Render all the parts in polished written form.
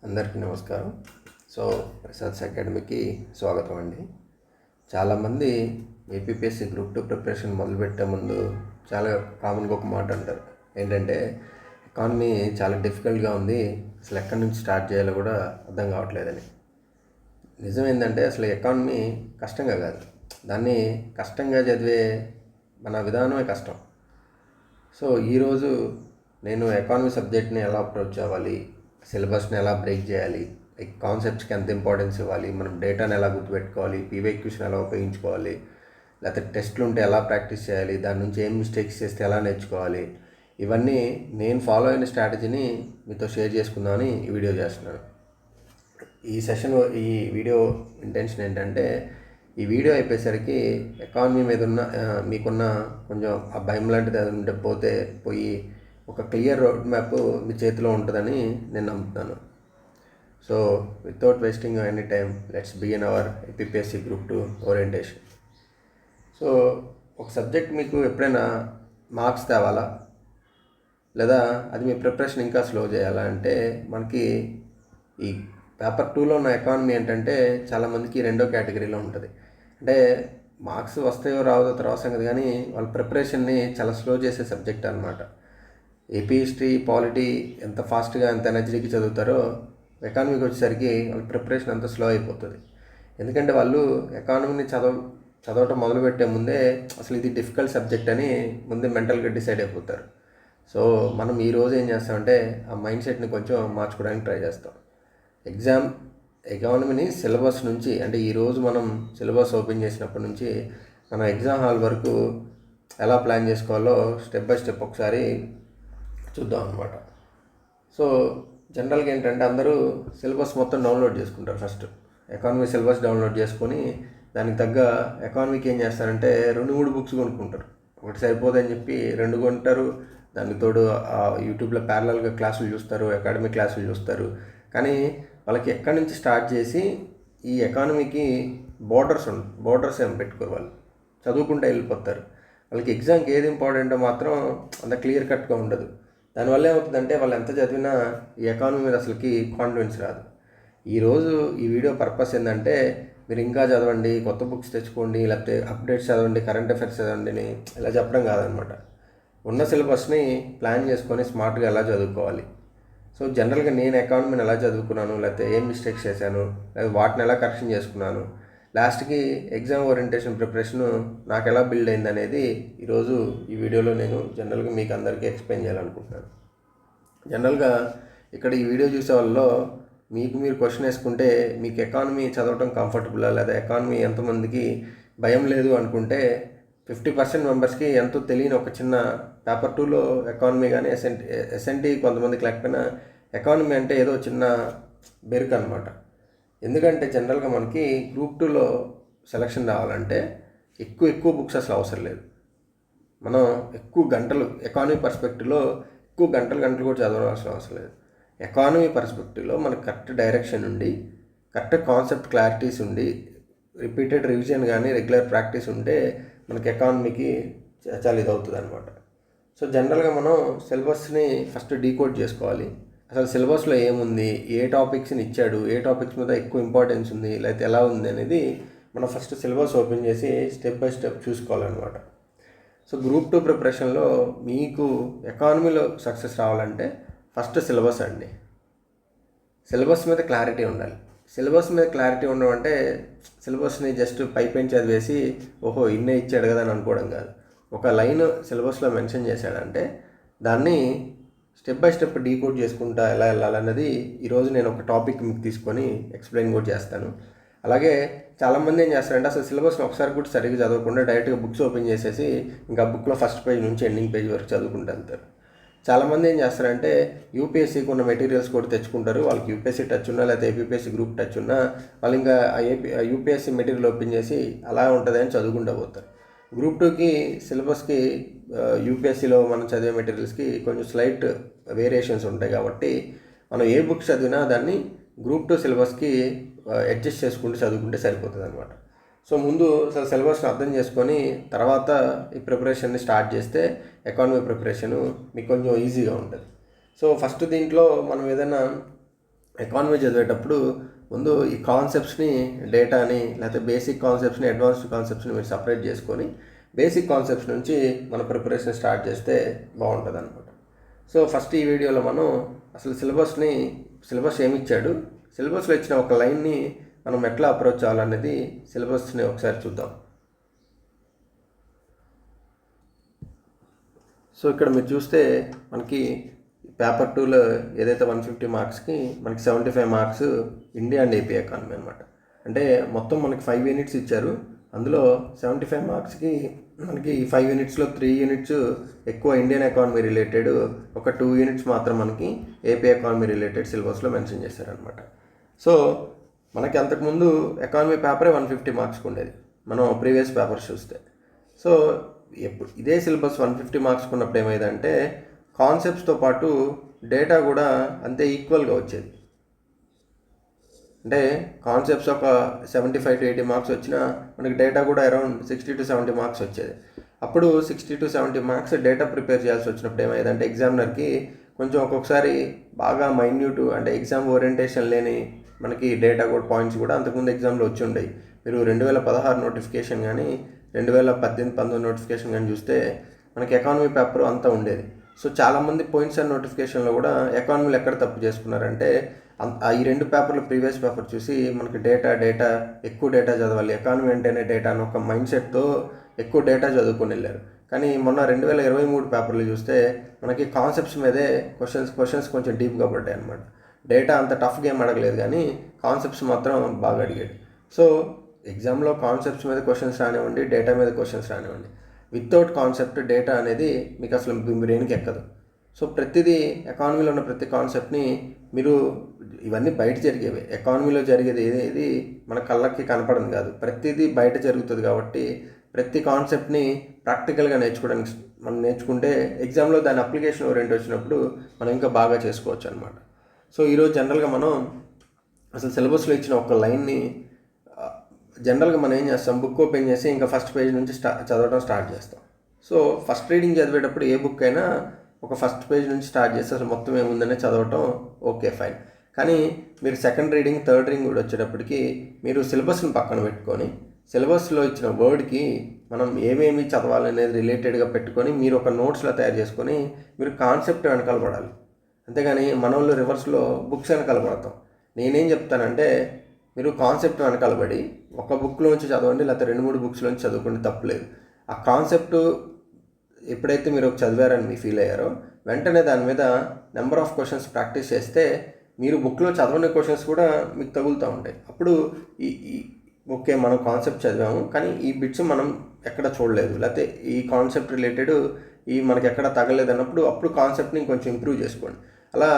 అందరికీ నమస్కారం. ప్రసాద్స్ అకాడమీకి స్వాగతం అండి. చాలామంది ఏపీపీఎస్సీ గ్రూప్ 2 ప్రిపరేషన్ మొదలుపెట్టే ముందు చాలా కామన్గా ఒక మాట అంటారు. ఏంటంటే ఎకానమీ చాలా డిఫికల్ట్గా ఉంది, అసలు ఎక్కడి నుంచి స్టార్ట్ చేయాలో కూడా అర్థం కావట్లేదని. నిజం ఏంటంటే అసలు ఎకానమీ కష్టంగా కాదు, దాన్ని కష్టంగా చదివే మన విధానమే కష్టం. ఈరోజు నేను ఎకానమీ సబ్జెక్ట్ని ఎలా అప్రోచ్ అవ్వాలి, సిలబస్ని ఎలా బ్రేక్ చేయాలి, లైక్ కాన్సెప్ట్స్కి ఎంత ఇంపార్టెన్స్ ఇవ్వాలి, మనం డేటాని ఎలా గుర్తుపెట్టుకోవాలి, పీవైక్యూస్ని ఎలా ఉపయోగించుకోవాలి, లేకపోతే టెస్ట్లు ఉంటే ఎలా ప్రాక్టీస్ చేయాలి, దాని నుంచి ఏం మిస్టేక్స్ చేస్తే ఎలా నేర్చుకోవాలి, ఇవన్నీ నేను ఫాలో అయిన స్ట్రాటజీని మీతో షేర్ చేసుకుందామని ఈ వీడియో చేస్తున్నాను. ఈ వీడియో ఇంటెన్షన్ ఏంటంటే, ఈ వీడియో అయిపోయేసరికి ఎకానమీ మీద ఉన్న మీకున్న కొంచెం ఆ భయం లాంటిది అది ఉంటే పోయి ఒక క్లియర్ రోడ్ మ్యాప్ మీ చేతిలో ఉంటుందని నేను నమ్ముతున్నాను. Without wasting any time, let's begin our APPSC group 2 orientation. ఒక సబ్జెక్ట్ మీకు ఎప్పుడైనా మార్క్స్ తేవాలా, లేదా అది మీ ప్రిపరేషన్ ఇంకా స్లో చేయాలా అంటే, మనకి ఈ పేపర్ 2లో ఉన్న ఎకానమీ ఏంటంటే చాలామందికి రెండో కేటగిరీలో ఉంటుంది. అంటే మార్క్స్ వస్తాయో రావదో తర్వాత సంగతి, కానీ వాళ్ళ ప్రిపరేషన్ని చాలా స్లో చేసే సబ్జెక్ట్ అనమాట. ఏపీ హిస్టరీ, పాలిటీ ఎంత ఫాస్ట్గా ఎంత ఎనర్జీకి చదువుతారో, ఎకానమీకి వచ్చేసరికి వాళ్ళ ప్రిపరేషన్ అంత స్లో అయిపోతుంది. ఎందుకంటే వాళ్ళు ఎకానమీని చదవటం మొదలుపెట్టే ముందే అసలు ఇది డిఫికల్ట్ సబ్జెక్ట్ అని ముందే మెంటల్గా డిసైడ్ అయిపోతారు. మనం ఈరోజు ఏం చేస్తామంటే ఆ మైండ్ సెట్ని కొంచెం మార్చుకోవడానికి ట్రై చేస్తాం. ఎకానమీని సిలబస్ నుంచి, అంటే ఈరోజు మనం సిలబస్ ఓపెన్ చేసినప్పటి నుంచి మన ఎగ్జామ్ హాల్ వరకు ఎలా ప్లాన్ చేసుకోవాలో స్టెప్ బై స్టెప్ ఒకసారి చూద్దాం అనమాట. జనరల్గా ఏంటంటే అందరూ సిలబస్ మొత్తం డౌన్లోడ్ చేసుకుంటారు. ఫస్ట్ ఎకానమీ సిలబస్ డౌన్లోడ్ చేసుకొని దానికి తగ్గ ఎకానమీకి ఏం చేస్తారంటే 2-3 బుక్స్ కొనుక్కుంటారు. ఒకటి సరిపోదని చెప్పి 2 కొంటారు. దానికి తోడు యూట్యూబ్లో ప్యారలల్గా క్లాసులు చూస్తారు, అకాడమిక్ క్లాసులు చూస్తారు. కానీ వాళ్ళకి ఎక్కడి నుంచి స్టార్ట్ చేసి ఈ ఎకానమీకి బోర్డర్స్ ఏం పెట్టుకోరు. వాళ్ళు చదువుకుంటూ వెళ్ళిపోతారు. వాళ్ళకి ఎగ్జామ్కి ఏది ఇంపార్టెంటో మాత్రం అంత క్లియర్ కట్గా ఉండదు. దానివల్ల ఏమవుతుందంటే వాళ్ళు ఎంత చదివినా ఈ ఎకానమీ మీద అసలుకి కాన్ఫిడెన్స్ రాదు. ఈరోజు ఈ వీడియో పర్పస్ ఏంటంటే, మీరు ఇంకా చదవండి, కొత్త బుక్స్ తెచ్చుకోండి, లేకపోతే అప్డేట్స్ చదవండి, కరెంట్ అఫైర్స్ చదవండి ఇలా చెప్పడం కాదనమాట. ఉన్న సిలబస్ని ప్లాన్ చేసుకొని స్మార్ట్గా ఎలా చదువుకోవాలి. జనరల్గా నేను ఎకానమీని ఎలా చదువుకున్నాను, లేకపోతే ఏం మిస్టేక్స్ చేశాను, లేదా వాటిని ఎలా కరెక్షన్ చేసుకున్నాను, లాస్ట్కి ఎగ్జామ్ ఓరియంటేషన్ ప్రిపరేషను నాకు ఎలా బిల్డ్ అయింది అనేది ఈరోజు ఈ వీడియోలో నేను జనరల్గా మీకు అందరికీ ఎక్స్ప్లెయిన్ చేయాలనుకుంటున్నాను. జనరల్గా ఇక్కడ ఈ వీడియో చూసే వాళ్ళలో మీరు క్వశ్చన్ వేసుకుంటే, మీకు ఎకానమీ చదవటం కంఫర్టబులా, లేదా ఎకానమీ ఎంతమందికి భయం లేదు అనుకుంటే 50% మెంబర్స్కి ఎంతో తెలియని ఒక చిన్న పేపర్ 2లో ఎకానమీ కానీ ఎస్ఎన్టీ కొంతమందికి లేకపోయినా ఎకానమీ అంటే ఏదో చిన్న బెరుకు అనమాట. ఎందుకంటే జనరల్గా మనకి గ్రూప్ 2లో సెలక్షన్ రావాలంటే ఎక్కువ బుక్స్ అసలు అవసరం లేదు. మనం ఎక్కువ గంటలు ఎకానమీ పర్స్పెక్టివ్లో ఎక్కువ గంటలు కూడా చదవాల్సిన అవసరం లేదు. ఎకానమీ పర్స్పెక్టివ్లో మనకు కరెక్ట్ డైరెక్షన్ ఉండి, కరెక్ట్ కాన్సెప్ట్ క్లారిటీస్ ఉండి, రిపీటెడ్ రివిజన్ కానీ రెగ్యులర్ ప్రాక్టీస్ ఉంటే మనకి ఎకానమీకి చాలా ఇది అవుతుంది అనమాట. జనరల్గా మనం సిలబస్ని ఫస్ట్ డీకోడ్ చేసుకోవాలి. అసలు సిలబస్లో ఏముంది, ఏ టాపిక్స్ని ఇచ్చాడు, ఏ టాపిక్స్ మీద ఎక్కువ ఇంపార్టెన్స్ ఉంది, లేకపోతే ఎలా ఉంది అనేది మనం ఫస్ట్ సిలబస్ ఓపెన్ చేసి స్టెప్ బై స్టెప్ చూసుకోవాలన్నమాట. గ్రూప్ 2 ప్రిపరేషన్లో మీకు ఎకానమీలో సక్సెస్ రావాలంటే ఫస్ట్ సిలబస్ అండి. సిలబస్ మీద క్లారిటీ ఉండాలి. సిలబస్ మీద క్లారిటీ ఉండడం అంటే సిలబస్ని జస్ట్ పైపైన చదివేసి ఓహో ఇన్నే ఇచ్చాడు కదా అని అనుకోవడం కాదు. ఒక లైన్ సిలబస్లో మెన్షన్ చేశాడంటే దాన్ని స్టెప్ బై స్టెప్ డీకోడ్ చేసుకుంటా ఎలా వెళ్ళాలన్నది ఈరోజు నేను ఒక టాపిక్ మీకు తీసుకొని ఎక్స్ప్లెయిన్ కూడా చేస్తాను. అలాగే చాలామంది ఏం చేస్తారంటే అసలు సిలబస్ని ఒకసారి కూడా సరిగ్గా చదవకుండా డైరెక్ట్గా బుక్స్ ఓపెన్ చేసేసి ఇంకా బుక్లో ఫస్ట్ పేజ్ నుంచి ఎండింగ్ పేజ్ వరకు చదువుకుంటూ వెళ్తారు. చాలామంది ఏం చేస్తారంటే యూపీఎస్సీకి ఉన్న మెటీరియల్స్ కూడా తెచ్చుకుంటారు. వాళ్ళకి యూపీఎస్సీ టచ్ ఉన్నా లేదా ఏపీఎస్సీ గ్రూప్ టచ్ ఉన్నా వాళ్ళు ఇంకా యూపీఎస్సీ మెటీరియల్ ఓపెన్ చేసి అలా ఉంటుంది అని చదువుకుంటూ పోతారు. గ్రూప్ 2కి సిలబస్కి యూపీఎస్సీలో మనం చదివే మెటీరియల్స్కి కొంచెం స్లైట్ వేరియేషన్స్ ఉంటాయి. కాబట్టి మనం ఏ బుక్ చదివినా దాన్ని గ్రూప్ 2 సిలబస్కి అడ్జస్ట్ చేసుకుంటూ చదువుకుంటే సరిపోతుంది అనమాట. ముందు అసలు సిలబస్ని అర్థం చేసుకొని తర్వాత ఈ ప్రిపరేషన్ని స్టార్ట్ చేస్తే ఎకానమీ ప్రిపరేషను మీకు కొంచెం ఈజీగా ఉంటుంది. ఫస్ట్ దీంట్లో మనం ఏదైనా ఎకానమీ చదివేటప్పుడు ముందు ఈ కాన్సెప్ట్స్ని, డేటాని, లేకపోతే బేసిక్ కాన్సెప్ట్స్ని, అడ్వాన్స్డ్ కాన్సెప్ట్స్ని మీరు సపరేట్ చేసుకొని బేసిక్ కాన్సెప్ట్స్ నుంచి మన ప్రిపరేషన్ స్టార్ట్ చేస్తే బాగుంటుంది అనమాట. సో ఫస్ట్ ఈ వీడియోలో మనం అసలు సిలబస్ ఏమి ఇచ్చాడు, సిలబస్లో ఇచ్చిన ఒక లైన్ని మనం ఎట్లా అప్రోచ్ అవ్వాలనేది సిలబస్ని ఒకసారి చూద్దాం. సో ఇక్కడ మీరు చూస్తే మనకి పేపర్ 2లో ఏదైతే 150 మార్క్స్కి మనకి 75 marks India and AP economy అనమాట. అంటే మొత్తం మనకి 5 యూనిట్స్ ఇచ్చారు. అందులో 75 మార్క్స్కి మనకి 5 యూనిట్స్లో 3 యూనిట్స్ ఎక్కువ ఇండియన్ ఎకానమీ రిలేటెడ్, ఒక 2 యూనిట్స్ మాత్రం మనకి ఏపీ ఎకానమీ రిలేటెడ్ సిలబస్లో మెన్షన్ చేశారనమాట. సో మనకి అంతకుముందు ఎకానమీ పేపరే 150 మార్క్స్కి ఉండేది మనం ప్రీవియస్ పేపర్స్ చూస్తే. సో ఇదే సిలబస్ 150 మార్క్స్కి ఉన్నప్పుడు ఏమైందంటే కాన్సెప్ట్స్తో పాటు డేటా కూడా అంతే ఈక్వల్గా వచ్చేది. అంటే కాన్సెప్ట్స్ ఒక 75 to 80 మార్క్స్ వచ్చినా మనకి డేటా కూడా అరౌండ్ 60 to 70 మార్క్స్ వచ్చేది. అప్పుడు 60 to 70 మార్క్స్ డేటా ప్రిపేర్ చేయాల్సి వచ్చినప్పుడు ఏమైందంటే ఎగ్జామినర్కి కొంచెం ఒక్కొక్కసారి బాగా మైన్యూట్, అంటే ఎగ్జామ్ ఓరియంటేషన్ లేని మనకి డేటా కూడా పాయింట్స్ కూడా అంతకుముందు ఎగ్జామ్లో వచ్చి ఉండేవి. మీరు 2016 నోటిఫికేషన్ కానీ 2018-19 నోటిఫికేషన్ కానీ చూస్తే మనకి ఎకానమీ పేపర్ అంతా ఉండేది. సో చాలామంది పాయింట్స్ అండ్ నోటిఫికేషన్లో కూడా ఎకానమీలో ఎక్కడ తప్పు చేసుకున్నారంటే ఈ 2 పేపర్లు ప్రీవియస్ పేపర్ చూసి మనకి డేటా ఎక్కువ డేటా చదవాలి, ఎకానమీ అంటేనే డేటా అని ఒక మైండ్ సెట్తో ఎక్కువ డేటా చదువుకొని వెళ్ళారు. కానీ మొన్న 2023 పేపర్లు చూస్తే మనకి కాన్సెప్ట్స్ మీదే క్వశ్చన్స్ కొంచెం డీప్గా పడ్డాయి అనమాట. డేటా అంత టఫ్ గేమ్ అడగలేదు కానీ కాన్సెప్ట్స్ మాత్రం బాగా అడిగాడు. సో ఎగ్జామ్లో కాన్సెప్ట్స్ మీద క్వశ్చన్స్ రానివ్వండి, డేటా మీద క్వశ్చన్స్ రానివ్వండి, వితౌట్ కాన్సెప్ట్ డేటా అనేది మీకు అసలు మీ బ్రెయిన్కి ఎక్కదు. సో ప్రతిదీ ఎకానమీలో ఉన్న ప్రతి కాన్సెప్ట్ని మీరు, ఇవన్నీ బయట జరిగేవి, ఎకానమీలో జరిగేది ఏది మన కళ్ళకి కనపడదు కాదు, ప్రతిదీ బయట జరుగుతుంది. కాబట్టి ప్రతి కాన్సెప్ట్ని ప్రాక్టికల్గా మనం నేర్చుకుంటే ఎగ్జామ్లో దాని అప్లికేషన్ ఓరియంట్ వచ్చినప్పుడు మనం ఇంకా బాగా చేసుకోవచ్చు అనమాట. సో ఈరోజు జనరల్గా మనం అసలు సిలబస్లో ఇచ్చిన ఒక లైన్ని జనరల్గా మనం ఏం చేస్తాం, బుక్ ఓపెన్ చేసి ఇంకా ఫస్ట్ పేజ్ నుంచి చదవడం స్టార్ట్ చేస్తాం. సో ఫస్ట్ రీడింగ్ చదివేటప్పుడు ఏ బుక్ అయినా ఒక ఫస్ట్ పేజ్ నుంచి స్టార్ట్ చేస్తే అసలు మొత్తం ఏముందనే చదవటం ఓకే ఫైన్. కానీ మీరు సెకండ్ రీడింగ్, థర్డ్ రీడింగ్ కూడా వచ్చేటప్పటికి మీరు సిలబస్ని పక్కన పెట్టుకొని సిలబస్లో ఇచ్చిన వర్డ్కి మనం ఏమేమి చదవాలనేది రిలేటెడ్గా పెట్టుకొని మీరు ఒక నోట్స్లో తయారు చేసుకొని మీరు కాన్సెప్ట్ వెనకాల పడాలి. అంతేగాని మన వాళ్ళు రివర్స్లో బుక్స్ వెనకాల పడతాం. నేనేం చెప్తానంటే మీరు కాన్సెప్ట్ వెనకాల పడి ఒక బుక్లోంచి చదవండి, లేకపోతే 2-3 బుక్స్లోంచి చదువుకుంటే తప్పలేదు. ఆ కాన్సెప్ట్ ఎప్పుడైతే మీరు చదివారని మీ ఫీల్ అయ్యారో వెంటనే దాని మీద నెంబర్ ఆఫ్ క్వశ్చన్స్ ప్రాక్టీస్ చేస్తే మీరు బుక్లో చదవని క్వశ్చన్స్ కూడా మీకు తగులుతూ ఉంటాయి. అప్పుడు ఓకే మనం కాన్సెప్ట్ చదివాము కానీ ఈ బిట్స్ మనం ఎక్కడ చూడలేదు, లేకపోతే ఈ కాన్సెప్ట్ రిలేటెడ్ మనకి ఎక్కడ తగలేదు అన్నప్పుడు అప్పుడు కాన్సెప్ట్ని కొంచెం ఇంప్రూవ్ చేసుకోండి. అలా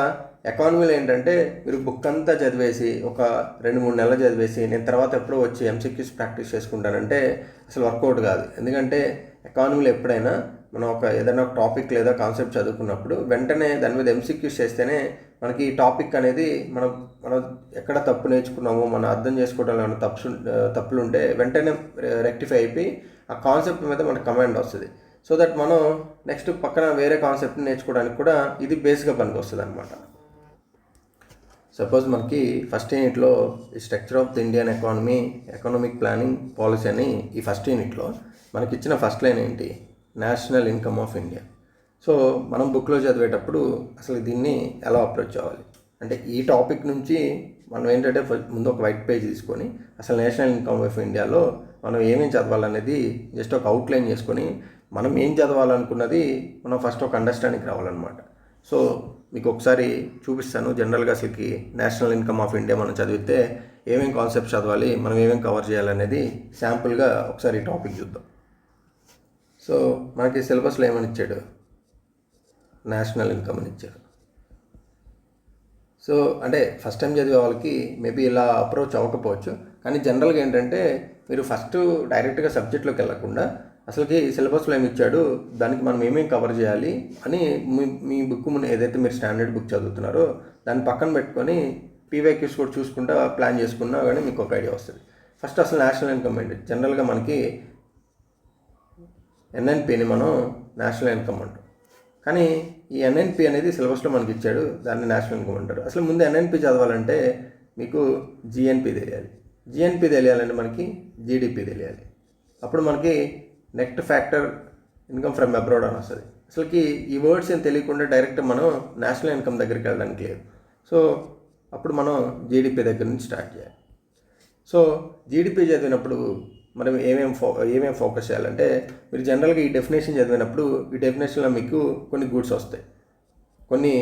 ఎకానమీలో ఏంటంటే మీరు బుక్ అంతా చదివేసి ఒక 2-3 నెలలు చదివేసి నేను తర్వాత ఎప్పుడో వచ్చి ఎంసీక్యూస్ ప్రాక్టీస్ చేసుకుంటానంటే అసలు వర్కౌట్ కాదు. ఎందుకంటే ఎకానమీలో ఎప్పుడైనా మనం ఏదైనా ఒక టాపిక్ లేదా కాన్సెప్ట్ చదువుకున్నప్పుడు వెంటనే దాని మీద ఎంసీక్యూస్ చేస్తేనే మనకి ఈ టాపిక్ అనేది మనం ఎక్కడ తప్పు నేర్చుకున్నామో మనం అర్థం చేసుకోవడంలో ఏమైనా తప్పులు ఉంటే వెంటనే రెక్టిఫై అయిపోయి ఆ కాన్సెప్ట్ మీద మనకు కమాండ్ వస్తుంది. సో దట్ మనం నెక్స్ట్ పక్కన వేరే కాన్సెప్ట్ని నేర్చుకోవడానికి కూడా ఇది బేస్గా పనికి వస్తుంది అనమాట. సపోజ్ మనకి ఫస్ట్ యూనిట్లో ఈ structure of the Indian economy, economic planning policy అని ఈ ఫస్ట్ యూనిట్లో మనకి ఇచ్చిన ఫస్ట్ లైన్ ఏంటి, national income of India. So మనం బుక్లో చదివేటప్పుడు అసలు దీన్ని ఎలా అప్రోచ్ అవ్వాలి అంటే ఈ టాపిక్ నుంచి మనం ఏంటంటే ముందు ఒక వైట్ పేజ్ తీసుకొని అసలు నేషనల్ ఇన్కమ్ ఆఫ్ ఇండియాలో మనం ఏమేమి చదవాలనేది జస్ట్ ఒక అవుట్లైన్ చేసుకొని మనం ఏం చదవాలనుకున్నది మనం ఫస్ట్ ఒక అండర్స్టాండింగ్ రావాలన్నమాట. సో మీకు ఒకసారి చూపిస్తాను. జనరల్గా అసలుకి నేషనల్ ఇన్కమ్ ఆఫ్ ఇండియా మనం చదివితే ఏమేమి కాన్సెప్ట్స్ చదవాలి, మనం ఏమేమి కవర్ చేయాలనేది శాంపుల్గా ఒకసారి ఈ టాపిక్ చూద్దాం. సో మనకి సిలబస్లో ఏమని ఇచ్చాడు, నేషనల్ ఇన్కమ్ అని ఇచ్చాడు. సో అంటే ఫస్ట్ టైం చదివే వాళ్ళకి మేబీ ఇలా అప్రోచ్ అవ్వకపోవచ్చు, కానీ జనరల్గా ఏంటంటే మీరు ఫస్ట్ డైరెక్ట్గా సబ్జెక్ట్లోకి వెళ్ళకుండా అసలుకి సిలబస్లో ఏమి ఇచ్చాడు, దానికి మనం ఏమేమి కవర్ చేయాలి అని మీ బుక్ ఏదైతే మీరు స్టాండర్డ్ బుక్ చదువుతున్నారో దాన్ని పక్కన పెట్టుకొని పీవైక్యూస్ కూడా చూసుకుంటా ప్లాన్ చేసుకున్నా కానీ మీకు ఒక ఐడియా వస్తుంది. ఫస్ట్ అసలు నేషనల్ ఇన్కమ్ ఏంటి, జనరల్గా మనకి ఎన్ఎన్పిని మనం నేషనల్ ఇన్కమ్ అంటాం. కానీ ఈ ఎన్ఎన్పి అనేది సిలబస్లో మనకి ఇచ్చాడు, దాన్ని నేషనల్ ఇన్కమ్ అంటారు. అసలు ముందు ఎన్ఎన్పి చదవాలంటే మీకు జిఎన్పి తెలియాలి. జిఎన్పి తెలియాలంటే మనకి జీడిపి తెలియాలి. అప్పుడు మనకి net factor income from abroad అని వస్తుంది. అసలుకి ఈ వర్డ్స్ ఏం తెలియకుండా డైరెక్ట్ మనం నేషనల్ ఇన్కమ్ దగ్గరికి వెళ్ళడానికి లేదు. సో అప్పుడు మనం జీడిపి దగ్గర నుంచి స్టార్ట్ చేయాలి. సో జీడిపి చదివినప్పుడు మనం ఏమేమి ఫోకస్ చేయాలంటే, మీరు జనరల్గా ఈ డెఫినేషన్ చదివినప్పుడు ఈ డెఫినేషన్లో మీకు కొన్ని గూడ్స్ వస్తాయి, కొన్ని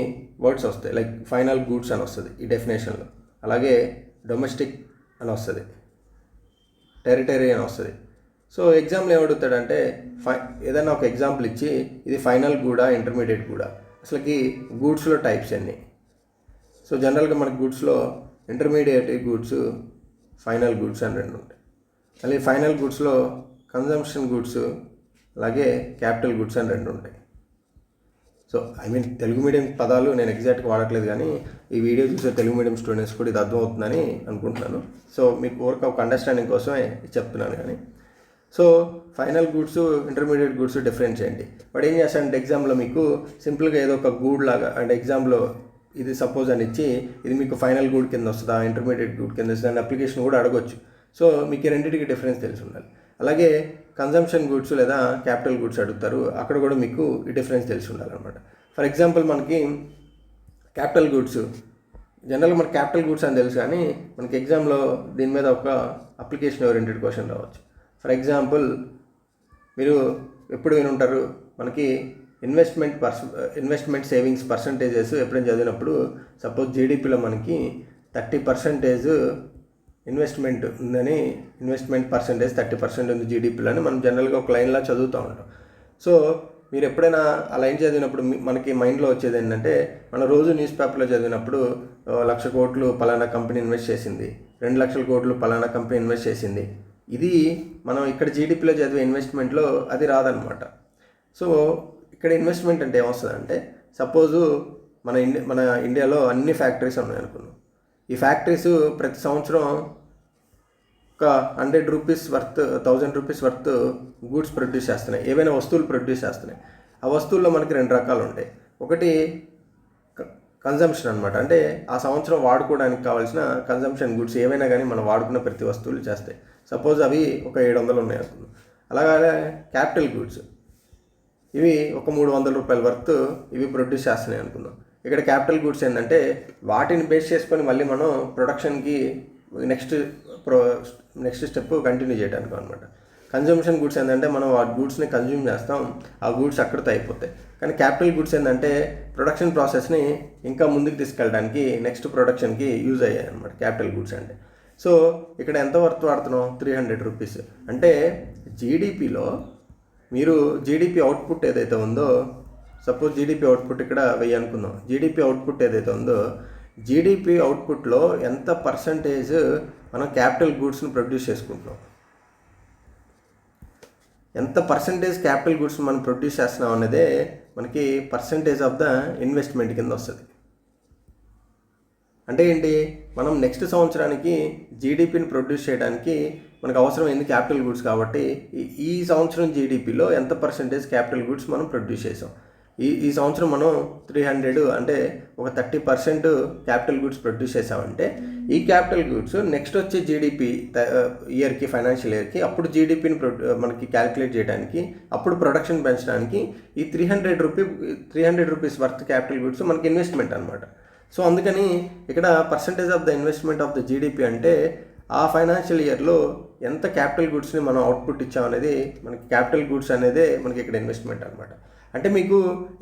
వర్డ్స్ వస్తాయి. లైక్ ఫైనల్ గూడ్స్ అని వస్తుంది ఈ డెఫినేషన్లో, అలాగే డొమెస్టిక్ అని వస్తుంది, టెరిటరీ అని వస్తుంది. సో ఎగ్జామ్లో ఏమడుగుతాడంటే ఏదైనా ఒక ఎగ్జాంపుల్ ఇచ్చి ఇది ఫైనల్ గూడా ఇంటర్మీడియట్ గూడా, అసలుకి గూడ్స్లో టైప్స్ అన్నీ. సో జనరల్గా మనకి గూడ్స్లో ఇంటర్మీడియట్ గూడ్స్, ఫైనల్ గూడ్స్ అని రెండు ఉంటాయి. అలాగే ఫైనల్ గూడ్స్లో కన్జంప్షన్ గూడ్స్, అలాగే క్యాపిటల్ గూడ్స్ అని రెండు ఉంటాయి. సో తెలుగు మీడియం పదాలు నేను ఎగ్జాక్ట్గా వాడట్లేదు, కానీ ఈ వీడియో చూసే తెలుగు మీడియం స్టూడెంట్స్ కూడా ఇది అర్థమవుతుందని అనుకుంటున్నాను. సో మీకు ఒక అండర్స్టాండింగ్ కోసమే చెప్తున్నాను. కానీ so final goods, intermediate goods difference ఏంటి? వాడు ఏం చేస్తాడంటే ఎగ్జామ్లో మీకు సింపుల్గా ఏదో ఒక గూడ్ లాగా, అంటే ఎగ్జామ్లో ఇది సపోజ్ అని ఇచ్చి ఇది మీకు ఫైనల్ గూడ్ కింద వస్తుందా, ఇంటర్మీడియట్ గూడ్ కింద వస్తుందా అని అప్లికేషన్ కూడా అడగొచ్చు. సో మీకు ఈ రెండింటికి డిఫరెన్స్ తెలిసి ఉండాలి. అలాగే కన్జంప్షన్ గూడ్స్ లేదా క్యాపిటల్ గూడ్స్ అడుగుతారు, అక్కడ కూడా మీకు ఈ డిఫరెన్స్ తెలిసి ఉండాలన్నమాట. ఫర్ ఎగ్జాంపుల్ మనకి క్యాపిటల్ గూడ్స్, జనరల్గా మనకి క్యాపిటల్ గూడ్స్ అని తెలుసు, కానీ మనకి ఎగ్జామ్లో దీని మీద ఒక అప్లికేషన్ ఓరియంటెడ్ క్వశ్చన్ రావచ్చు. ఫర్ ఎగ్జాంపుల్ మీరు ఎప్పుడు వినుంటారు, మనకి ఇన్వెస్ట్మెంట్ సేవింగ్స్ పర్సంటేజెస్ ఎప్పుడైనా చదివినప్పుడు సపోజ్ జీడిపిలో మనకి 30% ఇన్వెస్ట్మెంట్ ఉందని, ఇన్వెస్ట్మెంట్ పర్సంటేజ్ 30% ఉంది జీడిపిలో అని మనం జనరల్గా ఒక లైన్లా చదువుతూ ఉంటాం. సో మీరు ఎప్పుడైనా ఆ లైన్ చదివినప్పుడు మనకి మైండ్లో వచ్చేది ఏంటంటే, మన రోజు న్యూస్ పేపర్లో చదివినప్పుడు 1,00,000 కోట్లు పలానా కంపెనీ ఇన్వెస్ట్ చేసింది, 2,00,000 కోట్లు పలానా కంపెనీ ఇన్వెస్ట్ చేసింది, ఇది మనం ఇక్కడ జీడిపిలో చదివే ఇన్వెస్ట్మెంట్లో అది రాదనమాట. సో ఇక్కడ ఇన్వెస్ట్మెంట్ అంటే ఏమొస్తుందంటే, సపోజు మన ఇండియాలో అన్ని ఫ్యాక్టరీస్ ఉన్నాయి అనుకున్నాం. ఈ ఫ్యాక్టరీస్ ప్రతి సంవత్సరం ఒక 100 rupees worth, 1000 rupees worth goods produce చేస్తున్నాయి, ఏవైనా వస్తువులు ప్రొడ్యూస్ చేస్తున్నాయి. ఆ వస్తువుల్లో మనకి 2 రకాలు ఉంటాయి. ఒకటి కన్జంప్షన్ అనమాట, అంటే ఆ సంవత్సరం వాడుకోవడానికి కావాల్సిన కన్జంప్షన్ గూడ్స్ ఏవైనా కానీ మనం వాడుకున్న ప్రతి వస్తువులు చేస్తాయి. సపోజ్ అవి ఒక 700 ఉన్నాయి అనుకుందాం. అలాగే క్యాపిటల్ గూడ్స్, ఇవి ఒక 300 రూపాయల వర్త్ ఇవి ప్రొడ్యూస్ చేస్తున్నాయి అనుకుందాం. ఇక్కడ క్యాపిటల్ గూడ్స్ ఏంటంటే వాటిని బేస్ చేసుకొని మళ్ళీ మనం ప్రొడక్షన్కి నెక్స్ట్ స్టెప్ కంటిన్యూ చేయడానికి అనమాట. కన్జంప్షన్ గూడ్స్ ఏంటంటే మనం ఆ గూడ్స్ని కన్జ్యూమ్ చేస్తాం, ఆ గూడ్స్ అక్కడితో అయిపోతాయి. కానీ క్యాపిటల్ గూడ్స్ ఏంటంటే ప్రొడక్షన్ ప్రాసెస్ని ఇంకా ముందుకు తీసుకెళ్ళడానికి, నెక్స్ట్ ప్రొడక్షన్కి యూజ్ అయ్యాయి అనమాట క్యాపిటల్ గూడ్స్ అంటే. సో ఇక్కడ ఎంత వర్త్ వాడుతున్నాం? 300 రూపీస్. అంటే జీడిపిలో మీరు జీడిపి అవుట్పుట్ ఏదైతే ఉందో, సపోజ్ జీడిపి అవుట్పుట్ ఇక్కడ 1000 అనుకుందాం. జీడిపి అవుట్పుట్ ఏదైతే ఉందో, జీడిపి అవుట్పుట్లో ఎంత పర్సంటేజ్ మనం క్యాపిటల్ గూడ్స్ని ప్రొడ్యూస్ చేసుకుంటున్నాం, ఎంత పర్సంటేజ్ క్యాపిటల్ గూడ్స్ని మనం ప్రొడ్యూస్ చేస్తున్నాం అనేదే మనకి పర్సంటేజ్ ఆఫ్ ద ఇన్వెస్ట్మెంట్ కింద వస్తుంది. అంటే ఏంటి, మనం నెక్స్ట్ సంవత్సరానికి జీడిపిని ప్రొడ్యూస్ చేయడానికి మనకు అవసరమైంది క్యాపిటల్ గూడ్స్. కాబట్టి ఈ సంవత్సరం జీడిపిలో ఎంత పర్సంటేజ్ క్యాపిటల్ గూడ్స్ మనం ప్రొడ్యూస్ చేసాం. ఈ సంవత్సరం మనం 300 అంటే ఒక 30% క్యాపిటల్ గూడ్స్ ప్రొడ్యూస్ చేసామంటే ఈ క్యాపిటల్ గూడ్స్ నెక్స్ట్ వచ్చే జీడిపి ఇయర్కి, ఫైనాన్షియల్ ఇయర్కి, అప్పుడు జీడిపిని మనకి క్యాలిక్యులేట్ చేయడానికి, అప్పుడు ప్రొడక్షన్ పెంచడానికి ఈ 300 రూపీస్ వర్త్ క్యాపిటల్ గూడ్స్ మనకి ఇన్వెస్ట్మెంట్ అనమాట. సో అందుకని ఇక్కడ percentage of the investment of the GDP అంటే ఆ ఫైనాన్షియల్ ఇయర్లో ఎంత క్యాపిటల్ గూడ్స్ని మనం అవుట్పుట్ ఇచ్చామనేది మనకి క్యాపిటల్ గూడ్స్ అనేదే మనకి ఇక్కడ ఇన్వెస్ట్మెంట్ అనమాట. అంటే మీకు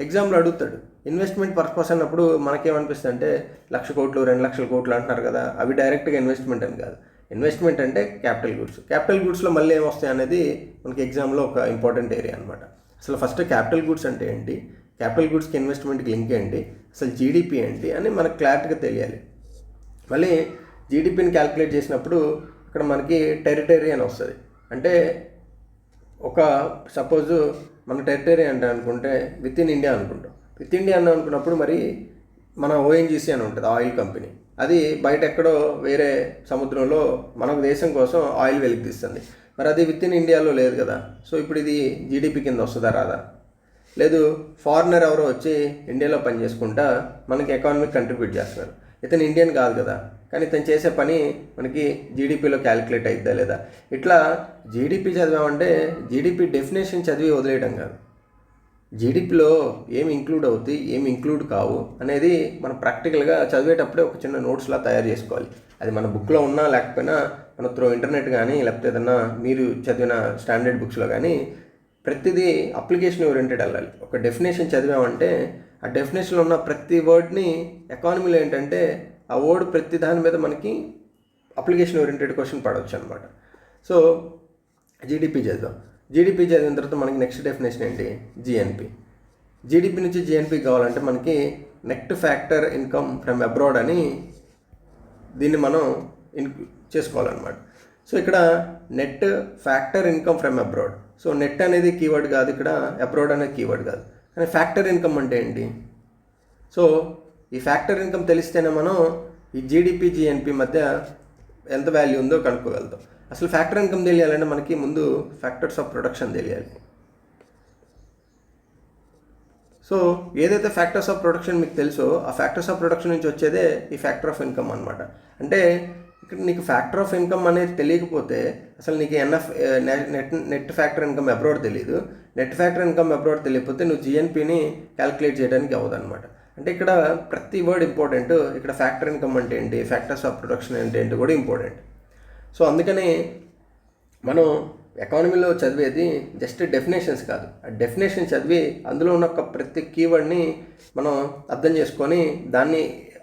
ఎగ్జామ్లో అడుగుతాడు ఇన్వెస్ట్మెంట్ పర్పస్ అన్నప్పుడు మనకేమనిపిస్తుంది అంటే 1,00,000 కోట్లు 2,00,000 కోట్లు అంటున్నారు కదా, అవి డైరెక్ట్గా ఇన్వెస్ట్మెంట్ అని కాదు. ఇన్వెస్ట్మెంట్ అంటే క్యాపిటల్ గూడ్స్. క్యాపిటల్ గూడ్స్లో మళ్ళీ ఏమొస్తాయి అనేది మనకి ఎగ్జామ్లో ఒక ఇంపార్టెంట్ ఏరియా అనమాట. అసలు ఫస్ట్ క్యాపిటల్ గూడ్స్ అంటే ఏంటి, క్యాపిటల్ గూడ్స్కి ఇన్వెస్ట్మెంట్కి లింక్ ఏంటి, అసలు జీడిపి ఏంటి అని మనకు క్లారిటీగా తెలియాలి. మళ్ళీ జీడిపిని క్యాలిక్యులేట్ చేసినప్పుడు ఇక్కడ మనకి టెరిటరీ అని వస్తుంది. అంటే ఒక సపోజు మన టెరిటరీ అంటే అనుకుంటే విత్ ఇన్ ఇండియా అనుకుంటాం. విత్ ఇండియా అని అనుకున్నప్పుడు మరి మన ఓఎన్జీసీ అని ఉంటుంది, ఆయిల్ కంపెనీ. అది బయట ఎక్కడో వేరే సముద్రంలో మన దేశం కోసం ఆయిల్ వెలికితీస్తుంది. మరి అది విత్ ఇన్ ఇండియాలో లేదు కదా. సో ఇప్పుడు ఇది జీడిపి కింద వస్తుందా రాదా? లేదు ఫారినర్ ఎవరో వచ్చి ఇండియాలో పని చేసుకుంటా మనకి ఎకానమీకి కంట్రిబ్యూట్ చేస్తున్నారు. ఇతను ఇండియన్ కాదు కదా, కానీ ఇతను చేసే పని మనకి జీడిపిలో క్యాలిక్యులేట్ అవుతుందా లేదా. ఇట్లా జీడిపి చదివామంటే జీడిపి డెఫినేషన్ చదివి వదిలేయడం కాదు, జీడిపిలో ఏమి ఇంక్లూడ్ అవుతాయి ఏమి ఇంక్లూడ్ కావు అనేది మనం ప్రాక్టికల్గా చదివేటప్పుడే ఒక చిన్న నోట్స్లా తయారు చేసుకోవాలి. అది మన బుక్లో ఉన్నా లేకపోయినా మన త్రూ ఇంటర్నెట్ కానీ లేకపోతే ఏదన్నా మీరు చదివిన స్టాండర్డ్ బుక్స్లో కానీ ప్రతిదీ అప్లికేషన్ ఓరియంటెడ్ వెళ్ళాలి. ఒక డెఫినేషన్ చదివామంటే ఆ డెఫినేషన్లో ఉన్న ప్రతి వర్డ్ని ఎకానమీలో ఏంటంటే ఆ వర్డ్ ప్రతి దాని మీద మనకి అప్లికేషన్ ఓరియంటెడ్ క్వశ్చన్ పడవచ్చు అనమాట. సో జీడిపి చదివాం, జీడిపి చదివిన తర్వాత మనకి నెక్స్ట్ డెఫినేషన్ ఏంటి, జిఎన్పి. జీడిపి నుంచి జిఎన్పి కావాలంటే మనకి net factor income from abroad అని దీన్ని మనం చేసుకోవాలన్నమాట. సో ఇక్కడ net factor income from abroad. So net అనేది కీవర్డ్ కాదు, ఇక్కడ అబ్రాడ్ అనేది కీవర్డ్ కాదు. కానీ ఫ్యాక్టర్ ఇన్కమ్ అంటే ఏంటి? సో ఈ ఫ్యాక్టర్ ఇన్కమ్ తెలిస్తేనే మనం ఈ జీడిపి జిఎన్పి మధ్య ఎంత వాల్యూ ఉందో కనుక్కోగలుగుతాం. అసలు ఫ్యాక్టర్ ఇన్కమ్ తెలియాలంటే మనకి ముందు ఫ్యాక్టర్స్ ఆఫ్ ప్రొడక్షన్ తెలియాలి. సో ఏదైతే ఫ్యాక్టర్స్ ఆఫ్ ప్రొడక్షన్ మీకు తెలుసో ఆ ఫ్యాక్టర్స్ ఆఫ్ ప్రొడక్షన్ నుంచి వచ్చేదే ఈ ఫ్యాక్టర్ ఆఫ్ ఇన్కమ్ అనమాట. అంటే ఇక్కడ నీకు ఫ్యాక్టర్ ఆఫ్ ఇన్కమ్ అనేది తెలియకపోతే అసలు నీకు నెట్ ఫ్యాక్టర్ ఇన్కమ్ అబ్రాడ్ తెలియదు. నెట్ ఫ్యాక్టర్ ఇన్కమ్ అబ్రాడ్ తెలియకపోతే నువ్వు జిఎన్పిని క్యాలిక్యులేట్ చేయడానికి అవ్వదు అనమాట. అంటే ఇక్కడ ప్రతి వర్డ్ ఇంపార్టెంట్. ఇక్కడ ఫ్యాక్టర్ ఇన్కమ్ అంటే ఏంటి, ఫ్యాక్టర్స్ ఆఫ్ ప్రొడక్షన్ అంటే ఏంటి కూడా ఇంపార్టెంట్. సో అందుకని మనం ఎకానమీలో చదివేది జస్ట్ డెఫినేషన్స్ కాదు, ఆ డెఫినేషన్ చదివి అందులో ఉన్న ప్రతి కీవర్డ్ని మనం అర్థం చేసుకొని దాన్ని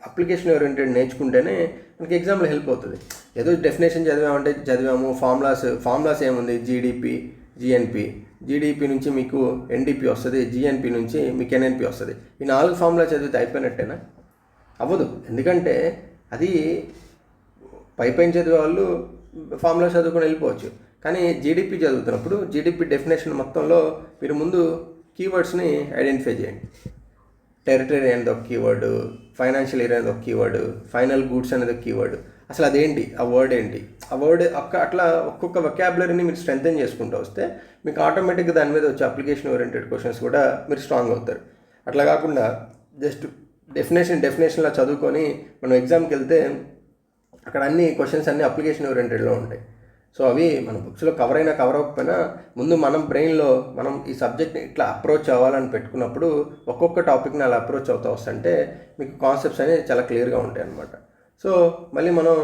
అప్లికేషన్ ఓరియంటెడ్ నేర్చుకుంటేనే మనకి ఎగ్జామ్లో హెల్ప్ అవుతుంది. ఏదో డెఫినేషన్ చదివాము, ఫార్ములాస్ ఏముంది, జీడిపి జిఎన్పి, జీడిపి నుంచి మీకు ఎన్డిపి వస్తుంది, జిఎన్పి నుంచి మీకు ఎన్ఎన్పి వస్తుంది. ఈ 4 ఫార్ములా చదివితే అయిపోయినట్టేనా? అవ్వదు. ఎందుకంటే అది పైపైన చదివే వాళ్ళు ఫార్ములా చదువుకొని వెళ్ళిపోవచ్చు. కానీ జీడిపి చదువుతున్నప్పుడు జీడిపి డెఫినేషన్ మొత్తంలో మీరు ముందు కీవర్డ్స్ని ఐడెంటిఫై చేయండి. టెరిటరీ అనేది ఒక కీవర్డు, ఫైనాన్షియల్ ఇయర్ అనేది ఒక కీవర్డు, ఫైనల్ గూడ్స్ అనేది ఒక కీవర్డు. అసలు అదేంటి, ఆ వర్డ్ ఏంటి, ఆ వర్డ్ అట్లా ఒక్కొక్క వొకాబులరీని మీరు స్ట్రెంథెన్ చేసుకుంటూ వస్తే మీకు ఆటోమేటిక్గా దాని మీద వచ్చే అప్లికేషన్ ఓరియంటెడ్ క్వశ్చన్స్ కూడా మీరు స్ట్రాంగ్ అవుతారు. అట్లా కాకుండా జస్ట్ డెఫినేషన్లా చదువుకొని మనం ఎగ్జామ్కి వెళ్తే అక్కడ అన్ని క్వశ్చన్స్ అన్నీ అప్లికేషన్ ఓరియంటెడ్లో ఉంటాయి. సో అవి మన బుక్స్లో కవర్ అయినా కవర్ అవ్వకపోయినా ముందు మనం బ్రెయిన్లో మనం ఈ సబ్జెక్ట్ని ఇట్లా అప్రోచ్ అవ్వాలని పెట్టుకున్నప్పుడు ఒక్కొక్క టాపిక్ని అలా అప్రోచ్ అవుతూ వస్తుంటే మీకు కాన్సెప్ట్స్ అనేవి చాలా క్లియర్గా ఉంటాయి అన్నమాట. సో మళ్ళీ మనం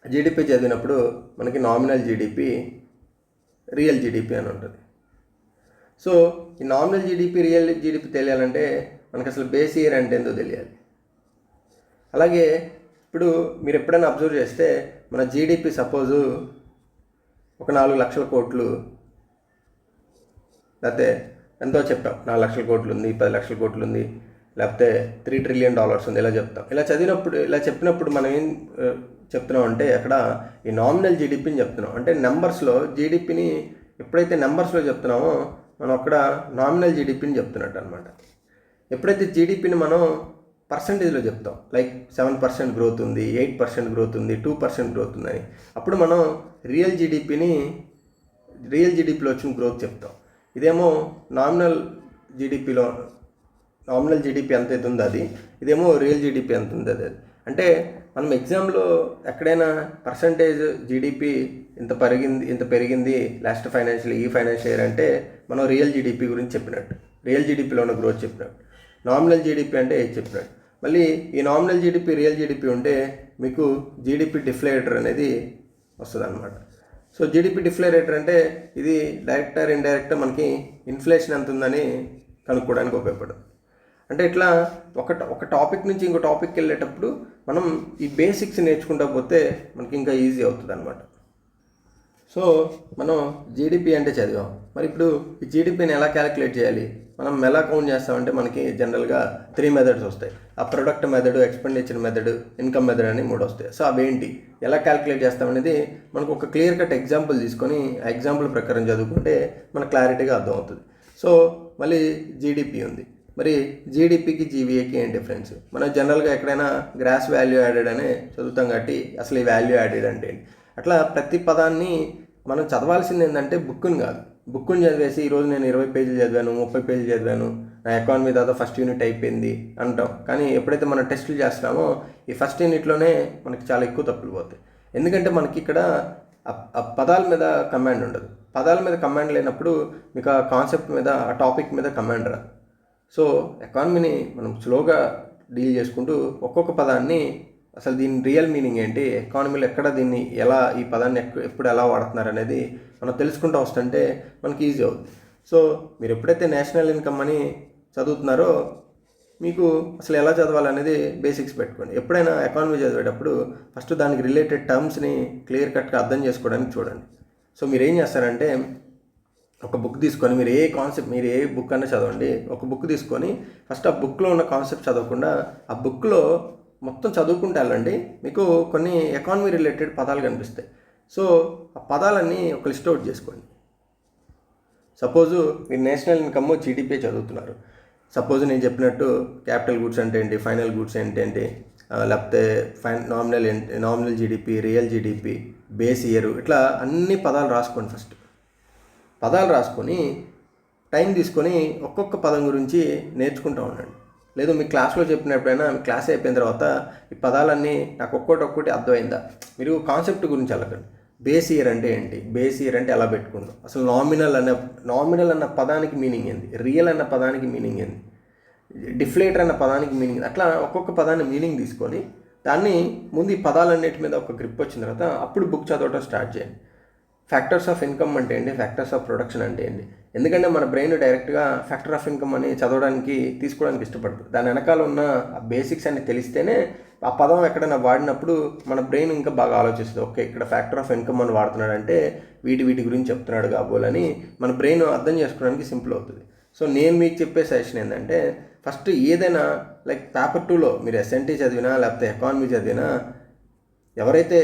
జీడిపి చదివినప్పుడు మనకి నామినల్ జీడిపి, రియల్ జీడిపి అని ఉంటుంది. సో ఈ నామినల్ జీడిపి, రియల్ జీడిపి తెలియాలంటే మనకు అసలు బేస్ ఇయర్ అంటే ఏందో తెలియాలి. అలాగే ఇప్పుడు మీరు ఎప్పుడైనా అబ్జర్వ్ చేస్తే మన జీడిపి సపోజు ఒక 4 లక్షల కోట్లు, లేకపోతే ఎంతో చెప్తాం, 4 లక్షల కోట్లు ఉంది, 10 లక్షల కోట్లు ఉంది, లేకపోతే $3 ట్రిలియన్ ఉంది, ఇలా చెప్తాం. ఇలా చెప్పినప్పుడు మనం ఏం చెప్తున్నాం అంటే అక్కడ ఈ నామినల్ జీడిపిని చెప్తున్నాం. అంటే నెంబర్స్లో జీడిపిని ఎప్పుడైతే నెంబర్స్లో చెప్తున్నామో మనం అక్కడ నామినల్ జీడిపిని చెప్తున్నట్టు అనమాట. ఎప్పుడైతే జీడిపిని మనం పర్సంటేజ్లో చెప్తాం, లైక్ 7% గ్రోత్ ఉంది, 8% గ్రోత్ ఉంది, 2% గ్రోత్ ఉందని, అప్పుడు మనం రియల్ జీడిపిలో వచ్చిన గ్రోత్ చెప్తాం. ఇదేమో నామినల్ జీడిపి ఎంత ఉంది అది, ఇదేమో రియల్ జీడిపి ఎంత ఉంది అది. అంటే మనం ఎగ్జామ్లో ఎక్కడైనా పర్సంటేజ్ జీడిపి ఇంత పెరిగింది లాస్ట్ ఫైనాన్షియల్ ఇయర్ అంటే మనం రియల్ జీడిపి గురించి చెప్పినట్టు, రియల్ జీడిపిలో ఉన్న గ్రోత్ చెప్పినట్టు. నామినల్ జీడిపి అంటే ఏది చెప్పినట్టు. మళ్ళీ ఈ నామినల్ జీడిపి, రియల్ జీడిపి ఉంటే మీకు జీడిపి డిఫ్లేటర్ అనేది వస్తుంది అనమాట. సో జీడిపి డిఫ్లేరేటర్ అంటే ఇది డైరెక్ట్ ఆర్ ఇండైరెక్ట్ మనకి ఇన్ఫ్లేషన్ ఎంత ఉందని కనుక్కోవడానికి ఉపయోగపడుతుంది. అంటే ఇట్లా ఒక టాపిక్ నుంచి ఇంకో టాపిక్కి వెళ్ళేటప్పుడు మనం ఈ బేసిక్స్ నేర్చుకుంటా పోతే మనకి ఇంకా ఈజీ అవుతుంది అనమాట. సో మనం జీడిపి అంటే చదివాం. మరి ఇప్పుడు ఈ జీడిపిని ఎలా క్యాలిక్యులేట్ చేయాలి, మనం ఎలా కౌంట్ చేస్తామంటే మనకి జనరల్గా 3 మెథడ్స్ వస్తాయి. ఆ product method, expenditure method, income method అని 3 వస్తాయి. సో అవేంటి, ఎలా క్యాలిక్యులేట్ చేస్తామనేది మనకు ఒక క్లియర్ కట్ ఎగ్జాంపుల్ తీసుకొని ఆ ఎగ్జాంపుల్ ప్రకారం చదువుకుంటే మనకు క్లారిటీగా అర్థమవుతుంది. సో మళ్ళీ జీడిపి ఉంది. మరి జీడిపికి జీవీఏకి ఏం డిఫరెన్స్? మనం జనరల్గా ఎక్కడైనా గ్రాస్ వాల్యూ యాడెడ్ అనే చదువుతాం కాబట్టి అసలు ఈ వాల్యూ యాడెడ్ అంటే ఏంటి, అట్లా ప్రతి పదాన్ని మనం చదవాల్సింది ఏంటంటే బుక్ని కాదు, బుక్కుని చదివేసి ఈరోజు నేను 20 పేజీలు చదివాను, 30 పేజీలు చదివాను, నా ఎకానమీ దాదా ఫస్ట్ యూనిట్ అయిపోయింది అంటాం. కానీ ఎప్పుడైతే మనం టెస్టులు చేస్తున్నామో ఈ ఫస్ట్ యూనిట్లోనే మనకి చాలా ఎక్కువ తప్పులు పోతాయి. ఎందుకంటే మనకి ఇక్కడ ఆ పదాల మీద కమాండ్ ఉండదు. పదాల మీద కమాండ్ లేనప్పుడు మీకు ఆ కాన్సెప్ట్ మీద, ఆ టాపిక్ మీద కమాండ్ రాదు. సో ఎకానమీని మనం స్లోగా డీల్ చేసుకుంటూ ఒక్కొక్క పదాన్ని అసలు దీని రియల్ మీనింగ్ ఏంటి, ఎకానమీలో ఎక్కడ దీన్ని ఎలా, ఈ పదాన్ని ఎప్పుడు ఎలా వాడుతున్నారు అనేది మనం తెలుసుకుంటూ వస్తుంటే మనకి ఈజీ అవుతుంది. సో మీరు ఎప్పుడైతే నేషనల్ ఇన్కమ్ అని చదువుతున్నారో మీకు అసలు ఎలా చదవాలనేది బేసిక్స్ పెట్టుకోండి. ఎప్పుడైనా ఎకానమీ చదివేటప్పుడు ఫస్ట్ దానికి రిలేటెడ్ టర్మ్స్ని క్లియర్ కట్గా అర్థం చేసుకోవడానికి చూడండి. సో మీరు ఏం చేస్తారంటే ఒక బుక్ తీసుకొని మీరు ఏ బుక్ అన్నా చదవండి. ఒక బుక్ తీసుకొని ఫస్ట్ ఆ బుక్లో ఉన్న కాన్సెప్ట్ చదవకుండా ఆ బుక్లో మొత్తం చదువుకుంటే వెళ్ళండి. మీకు కొన్ని ఎకానమీ రిలేటెడ్ పదాలు కనిపిస్తాయి. సో ఆ పదాలన్నీ ఒక లిస్ట్ అవుట్ చేసుకోండి. సపోజు మీరు నేషనల్ ఇన్కమ్ జీడిపి చదువుతున్నారు. సపోజ్ నేను చెప్పినట్టు క్యాపిటల్ గూడ్స్ అంటే ఏంటి, ఫైనల్ గూడ్స్ ఏంటంటే, లేకపోతే nominal GDP, real GDP, base year, ఇట్లా అన్ని పదాలు రాసుకోండి. ఫస్ట్ పదాలు రాసుకొని టైం తీసుకొని ఒక్కొక్క పదం గురించి నేర్చుకుంటూ ఉండండి. లేదు మీ క్లాస్లో చెప్పినప్పుడైనా మీ క్లాస్ అయిపోయిన తర్వాత ఈ పదాలన్నీ నాకు ఒక్కొక్కటి అర్థమైందా, మీరు కాన్సెప్ట్ గురించి వెళ్ళకండి. బేస్ ఇయర్ అంటే ఏంటి, బేస్ ఇయర్ అంటే ఎలా పెట్టుకుందాం, అసలు నామినల్ అన్న పదానికి మీనింగ్ ఏంది, రియల్ అన్న పదానికి మీనింగ్ ఏంది, డిఫ్లేటర్ అన్న పదానికి మీనింగ్, అట్లా ఒక్కొక్క పదాన్ని మీనింగ్ తీసుకొని దాన్ని ముందు ఈ పదాలన్నిటి మీద ఒక గ్రిప్ వచ్చిన తర్వాత అప్పుడు బుక్ చదవటం స్టార్ట్ చేయండి. ఫ్యాక్టర్స్ ఆఫ్ ఇన్కమ్ అంటే ఏంటి, ఫ్యాక్టర్స్ ఆఫ్ ప్రొడక్షన్ అంటే ఏంటి. ఎందుకంటే మన బ్రెయిన్ డైరెక్ట్గా ఫ్యాక్టర్ ఆఫ్ ఇన్కమ్ అని తీసుకోవడానికి ఇష్టపడుతుంది. దాని వెనకాల ఉన్న ఆ బేసిక్స్ అన్ని తెలిస్తేనే ఆ పదం ఎక్కడైనా వాడినప్పుడు మన బ్రెయిన్ ఇంకా బాగా ఆలోచిస్తుంది. ఓకే, ఇక్కడ ఫ్యాక్టర్ ఆఫ్ ఇన్కమ్ అని వాడుతున్నాడు అంటే వీటి గురించి చెప్తున్నాడు కాబోలని మన బ్రెయిన్ అర్థం చేసుకోవడానికి సింపుల్ అవుతుంది. సో నేను మీకు చెప్పే సజెషన్ ఏంటంటే ఫస్ట్ ఏదైనా లైక్ పేపర్ 2లో మీరు ఎస్ఎన్టీ చదివినా లేకపోతే ఎకానమీ చదివినా, ఎవరైతే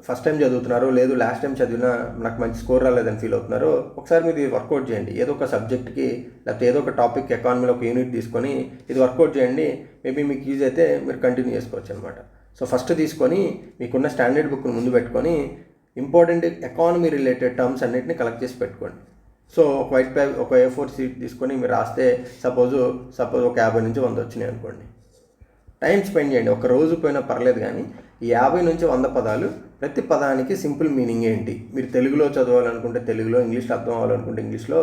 ఫస్ట్ టైం చదువుతున్నారో లేదు లాస్ట్ టైం చదివినా నాకు మంచి స్కోర్ రాలేదని ఫీల్ అవుతున్నారో ఒకసారి మీరు ఇది వర్కౌట్ చేయండి. ఏదో ఒక సబ్జెక్ట్కి లేకపోతే ఏదో ఒక టాపిక్ ఎకానమీలో ఒక యూనిట్ తీసుకొని ఇది వర్కౌట్ చేయండి. మేబీ మీకు యూజ్ అయితే మీరు కంటిన్యూ చేసుకోవచ్చు అనమాట. సో ఫస్ట్ తీసుకొని మీకున్న స్టాండర్డ్ బుక్ను ముందు పెట్టుకొని ఇంపార్టెంట్ ఎకానమీ రిలేటెడ్ టర్మ్స్ అన్నింటినీ కలెక్ట్ చేసి పెట్టుకోండి. సో ఒక A4 షీట్ తీసుకొని మీరు రాస్తే సపోజ్ ఒక 50 నుంచి 100 వచ్చినాయి అనుకోండి. టైం స్పెండ్ చేయండి. ఒక రోజు పోయినా పర్లేదు, కానీ ఈ 50 నుంచి 100 పదాలు, ప్రతి పదానికి సింపుల్ మీనింగ్ ఏంటి, మీరు తెలుగులో చదవాలనుకుంటే తెలుగులో, ఇంగ్లీష్లో అర్థం అవ్వాలనుకుంటే ఇంగ్లీష్లో,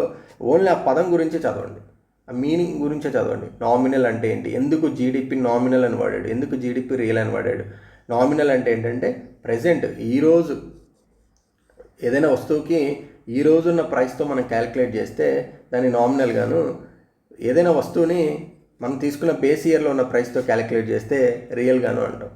ఓన్లీ ఆ పదం గురించే చదవండి, ఆ మీనింగ్ గురించే చదవండి. నామినల్ అంటే ఏంటి, ఎందుకు జీడిపి నామినల్ అని వాడాడు, ఎందుకు జీడిపి రియల్ అని వాడాడు. నామినల్ అంటే ఏంటంటే ప్రజెంట్, ఈరోజు ఏదైనా వస్తువుకి ఈ రోజున్న ప్రైస్తో మనం క్యాలిక్యులేట్ చేస్తే దాన్ని నామినల్ గాను, ఏదైనా వస్తువుని మనం తీసుకున్న బేస్ ఇయర్లో ఉన్న ప్రైస్తో క్యాలిక్యులేట్ చేస్తే రియల్ గాను అంటాం.